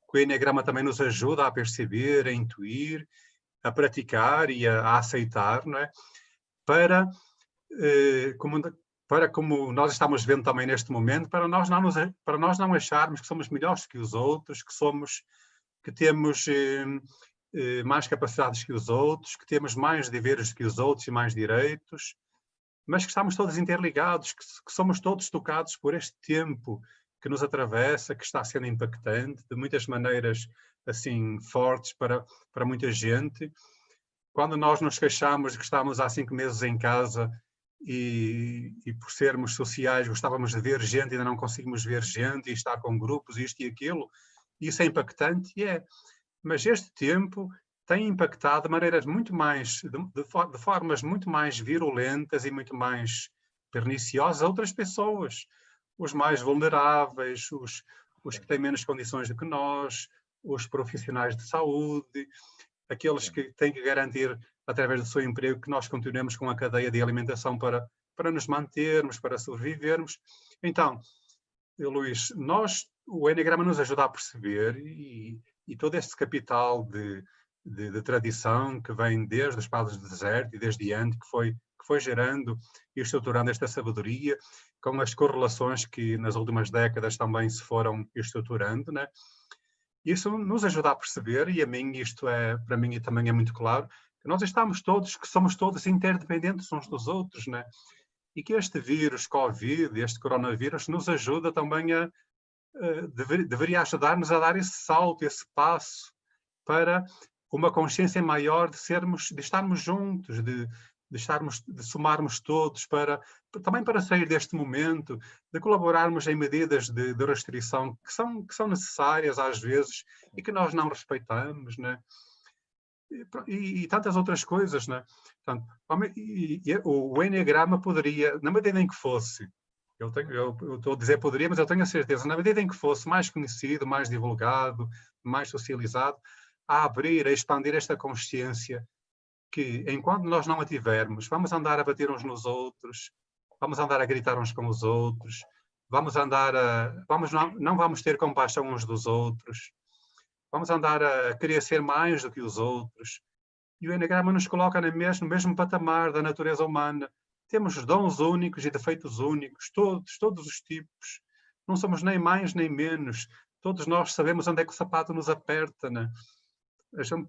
que o Enneagrama também nos ajuda a perceber, a intuir, a praticar e a aceitar, não é? Para como nós estamos vendo também neste momento, para nós não acharmos que somos melhores que os outros, que temos mais capacidades que os outros, que temos mais deveres que os outros e mais direitos, mas que estamos todos interligados, que somos todos tocados por este tempo que nos atravessa, que está sendo impactante, de muitas maneiras assim fortes para muita gente. Quando nós nos queixamos de que estamos há 5 meses em casa e por sermos sociais gostávamos de ver gente, ainda não conseguimos ver gente e estar com grupos, isto e aquilo, isso é impactante, mas este tempo tem impactado de maneiras muito mais, de formas muito mais virulentas e muito mais perniciosas a outras pessoas, os mais vulneráveis, os que têm menos condições do que nós, os profissionais de saúde, aqueles que têm que garantir, através do seu emprego, que nós continuemos com a cadeia de alimentação para nos mantermos, para sobrevivermos. Então, Luís, o Enneagrama nos ajuda a perceber e todo este capital de tradição que vem desde os padres do deserto e desde antes, que foi gerando e estruturando esta sabedoria, com as correlações que nas últimas décadas também se foram estruturando, né? Isso nos ajuda a perceber, e para mim também é muito claro, que somos todos interdependentes uns dos outros, né? E que este vírus Covid, este coronavírus, nos ajuda também deveria ajudar-nos a dar esse salto, esse passo para uma consciência maior de estarmos juntos, de somarmos todos também para sair deste momento, de colaborarmos em medidas de restrição que são necessárias às vezes e que nós não respeitamos, né? E tantas outras coisas, né? Portanto, o Enneagrama poderia, na medida em que fosse, eu estou a dizer poderia, mas eu tenho a certeza, na medida em que fosse mais conhecido, mais divulgado, mais socializado, a expandir esta consciência que, enquanto nós não a tivermos, vamos andar a bater uns nos outros, vamos andar a gritar uns com os outros, não vamos ter compaixão uns dos outros, vamos andar a querer ser mais do que os outros. E o Enneagrama nos coloca no mesmo patamar da natureza humana. Temos dons únicos e defeitos únicos, todos os tipos. Não somos nem mais nem menos. Todos nós sabemos onde é que o sapato nos aperta, né?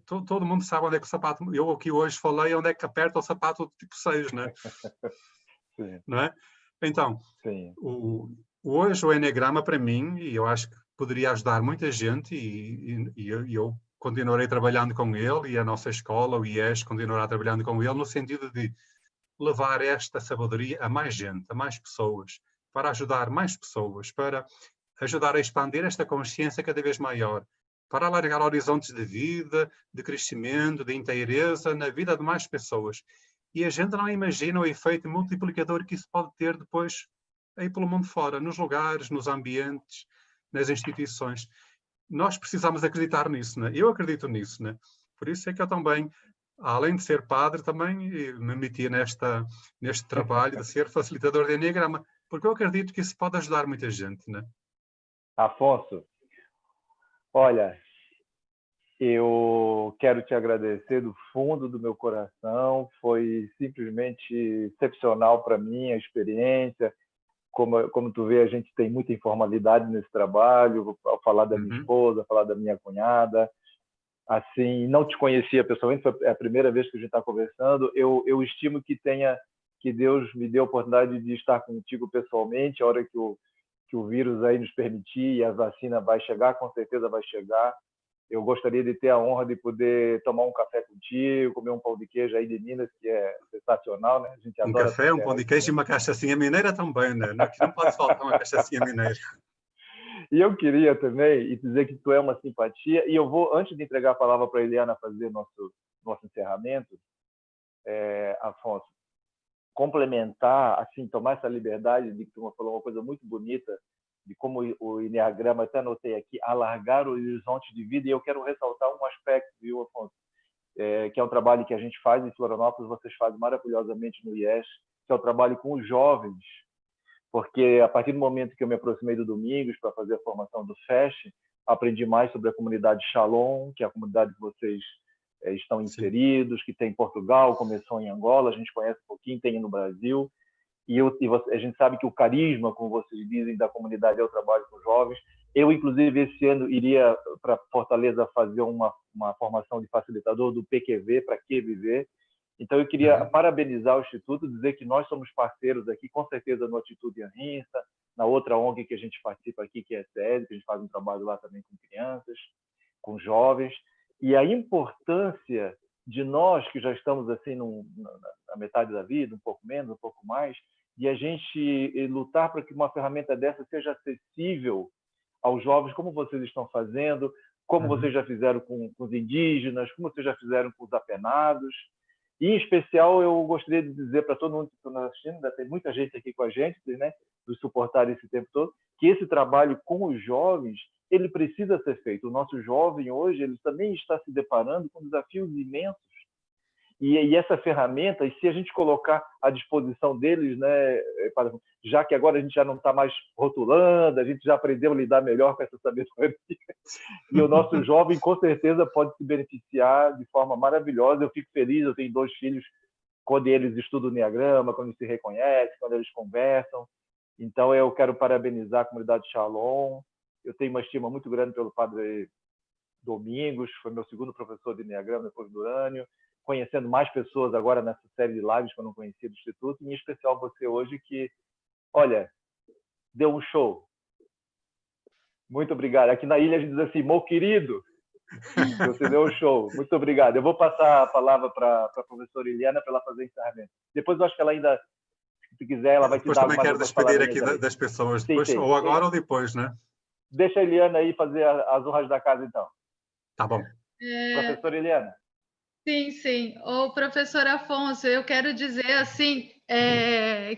Todo mundo sabe onde é que o sapato... Eu aqui hoje falei onde é que aperta o sapato do tipo 6, né? Sim. Não é? Então, Sim. Hoje o Enneagrama, para mim, e eu acho que poderia ajudar muita gente, e eu continuarei trabalhando com ele, e a nossa escola, o IES, continuará trabalhando com ele, no sentido de levar esta sabedoria a mais gente, a mais pessoas, para ajudar mais pessoas, para ajudar a expandir esta consciência cada vez maior, para alargar horizontes de vida, de crescimento, de inteireza na vida de mais pessoas. e a gente não imagina o efeito multiplicador que isso pode ter depois aí pelo mundo fora, nos lugares, nos ambientes, nas instituições. Nós precisamos acreditar nisso, né? Eu acredito nisso, né? Por isso é que eu também, além de ser padre, também me meti neste trabalho de ser facilitador de Enneagrama, porque eu acredito que isso pode ajudar muita gente, né? Afonso, olha, eu quero te agradecer do fundo do meu coração. Foi simplesmente excepcional para mim a experiência. Como tu vê, a gente tem muita informalidade nesse trabalho. Ao falar da minha esposa, falar da minha cunhada, assim, não te conhecia pessoalmente, foi a primeira vez que a gente está conversando. Eu estimo que Deus me deu a oportunidade de estar contigo pessoalmente, a hora que o vírus aí nos permitir e a vacina vai chegar, com certeza vai chegar. Eu gostaria de ter a honra de poder tomar um café contigo, comer um pão de queijo aí de Minas, que é sensacional, né? A gente Um adora café, um pão de queijo e uma cachaçinha mineira também, né? Aqui não pode faltar uma cachaçinha mineira. E eu queria também dizer que tu é uma simpatia, e eu vou, antes de entregar a palavra para a Eliana fazer nosso encerramento, Afonso, complementar, assim, tomar essa liberdade de que tu falou uma coisa muito bonita, de como o Enneagrama, até anotei aqui, alargar o horizonte de vida, e eu quero ressaltar um aspecto, viu, Afonso, que é um trabalho que a gente faz em Florianópolis, vocês fazem maravilhosamente no IES, que é o trabalho com os jovens, porque a partir do momento que eu me aproximei do Domingos para fazer a formação do FEST, aprendi mais sobre a comunidade Shalom, que é a comunidade que vocês estão inseridos, que tem em Portugal, começou em Angola, a gente conhece um pouquinho, tem no Brasil, e a gente sabe que o carisma, como vocês dizem, da comunidade é o trabalho com jovens. Eu, inclusive, esse ano iria para Fortaleza fazer uma formação de facilitador do PQV, para que viver. Então, eu queria parabenizar o Instituto, dizer que nós somos parceiros aqui, com certeza, no Atitude Anrinça, na outra ONG que a gente participa aqui, que é a SED, que a gente faz um trabalho lá também com crianças, com jovens, e a importância de nós, que já estamos assim na metade da vida, um pouco menos, um pouco mais, de a gente lutar para que uma ferramenta dessa seja acessível aos jovens, como vocês estão fazendo, como vocês já fizeram com os indígenas, como vocês já fizeram com os apenados. E, em especial, eu gostaria de dizer para todo mundo que está nos assistindo, ainda tem muita gente aqui com a gente, né, nos suportar esse tempo todo, que esse trabalho com os jovens, ele precisa ser feito. O nosso jovem hoje, ele também está se deparando com desafios imensos. E essa ferramenta, e se a gente colocar à disposição deles, né, já que agora a gente já não está mais rotulando, a gente já aprendeu a lidar melhor com essa sabedoria, e o nosso jovem com certeza pode se beneficiar de forma maravilhosa. Eu fico feliz, eu tenho 2 filhos, quando eles estudam o Enneagrama, quando eles se reconhecem, quando eles conversam. Então eu quero parabenizar a comunidade Shalom. Eu tenho uma estima muito grande pelo padre Domingos, foi meu segundo professor de Enneagrama depois do Urânio, conhecendo mais pessoas agora nessa série de lives que eu não conhecia do Instituto, em especial você hoje, que, olha, deu um show. Muito obrigado. Aqui na ilha a gente diz assim, meu querido, você deu um show. Muito obrigado. Eu vou passar a palavra para a professora Eliana para ela fazer o encerramento. Depois eu acho que ela ainda, se quiser, ela vai te dar algumas palavras. Depois também quero despedir aqui das pessoas, depois, sim. Ou agora ou depois, né? Deixa a Eliana aí fazer as honras da casa, então. Tá bom. Professora Eliana. Sim, sim. Ô, professor Afonso, eu quero dizer assim,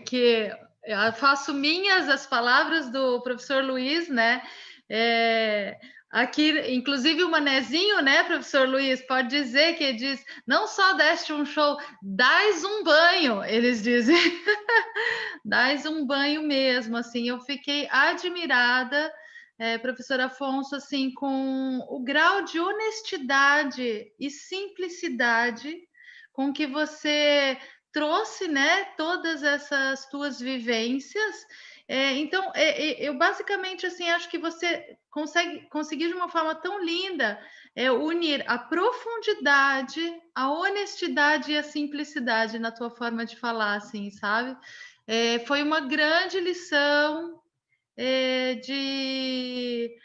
que eu faço minhas as palavras do professor Luiz, né? Aqui, inclusive o Manezinho, né, professor Luiz, pode dizer que ele diz, não só deste um show, dás um banho, eles dizem. Dás um banho mesmo, assim, eu fiquei admirada, professor Afonso, assim, com o grau de honestidade e simplicidade com que você trouxe, né, todas essas tuas vivências. Então, eu basicamente, assim, acho que você conseguir de uma forma tão linda unir a profundidade, a honestidade e a simplicidade na tua forma de falar, assim, sabe? Foi uma grande lição de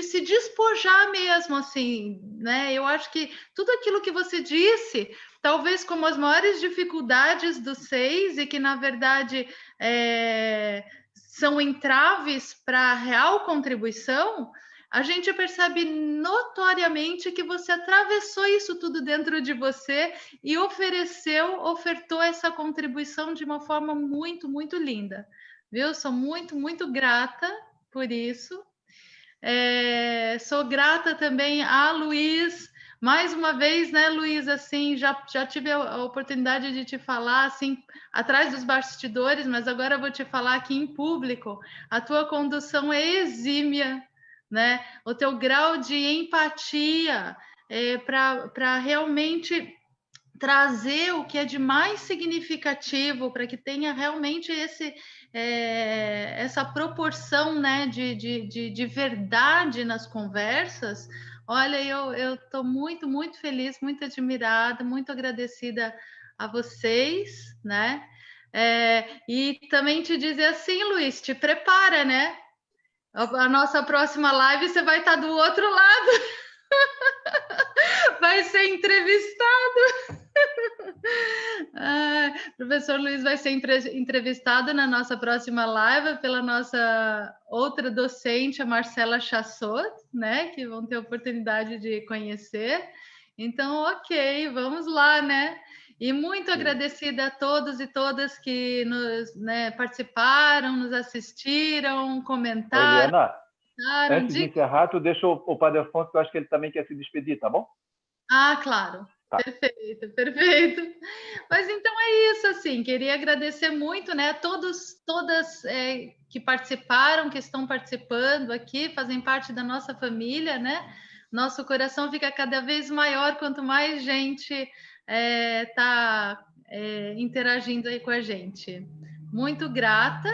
se despojar mesmo, assim, né? Eu acho que tudo aquilo que você disse, talvez como as maiores dificuldades dos 6 e que, na verdade, são entraves para a real contribuição, a gente percebe notoriamente que você atravessou isso tudo dentro de você e ofertou essa contribuição de uma forma muito, muito linda, viu? Sou muito, muito grata por isso. Sou grata também a Luiz, mais uma vez, né, Luiz, assim, já tive a oportunidade de te falar, assim, atrás dos bastidores, mas agora eu vou te falar aqui em público. A tua condução é exímia, né? O teu grau de empatia para realmente trazer o que é de mais significativo para que tenha realmente essa proporção, né, de verdade nas conversas. Olha, eu estou muito, muito feliz, muito admirada, muito agradecida a vocês, né? E também te dizer assim, Luiz, te prepara, né? A nossa próxima live você vai estar do outro lado, vai ser entrevistado. Professor Luiz vai ser entrevistado na nossa próxima live pela nossa outra docente, a Marcela Chassot, né? Que vão ter a oportunidade de conhecer. Então, ok, vamos lá, né? E muito agradecida a todos e todas que nos, né, participaram, nos assistiram, comentaram. Eliana, antes de encerrar, tu deixa o Padre Afonso, que eu acho que ele também quer se despedir, tá bom? Ah, claro. Tá. Perfeito, perfeito. Mas então é isso, assim, queria agradecer muito, né, todas que participaram, que estão participando aqui, fazem parte da nossa família, né? Nosso coração fica cada vez maior quanto mais gente está interagindo aí com a gente. Muito grata.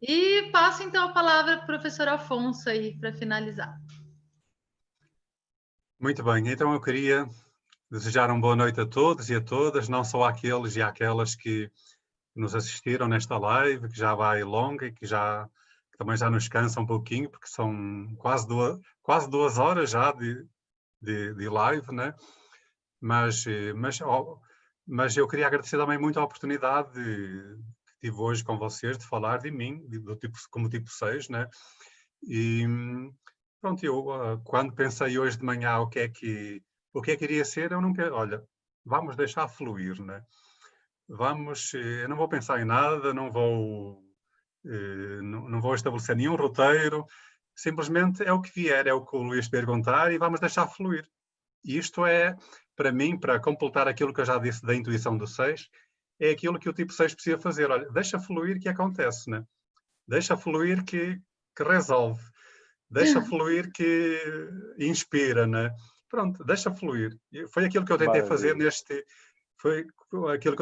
E passo então a palavra para o professor Afonso aí para finalizar. Muito bem, então eu queria desejar uma boa noite a todos e a todas, não só àqueles e àquelas que nos assistiram nesta live, que já vai longa e que também já nos cansa um pouquinho, porque são quase 2 horas já de live, né? Mas eu queria agradecer também muito a oportunidade que tive hoje com vocês de falar de mim, como tipo 6, né? E pronto, eu quando pensei hoje de manhã o que é que iria ser, eu nunca, olha, vamos deixar fluir, né? Eu não vou pensar em nada, não vou estabelecer nenhum roteiro, simplesmente é o que vier, é o que o Luís perguntar e vamos deixar fluir. E isto é, para mim, para completar aquilo que eu já disse da intuição do 6, é aquilo que o tipo 6 precisa fazer. Olha, deixa fluir que acontece, né? Deixa fluir que resolve. Deixa fluir que inspira, né? Pronto, deixa fluir. Foi aquilo que eu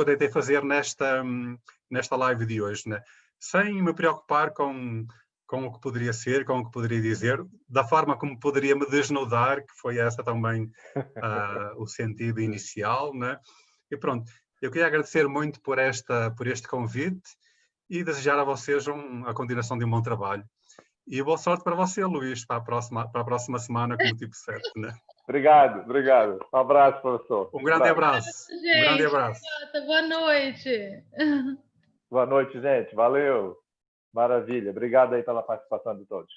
tentei fazer nesta live de hoje, né? Sem me preocupar com o que poderia ser, com o que poderia dizer, da forma como poderia me desnudar, que foi essa também o sentido inicial, né? E pronto, eu queria agradecer muito por este convite e desejar a vocês a continuação de um bom trabalho. E boa sorte para você, Luís, para a próxima semana como tipo 7, né? Obrigado. Um abraço, professor. Um grande abraço. Gente, um grande abraço. Boa noite. Boa noite, gente. Valeu. Maravilha. Obrigado aí pela participação de todos.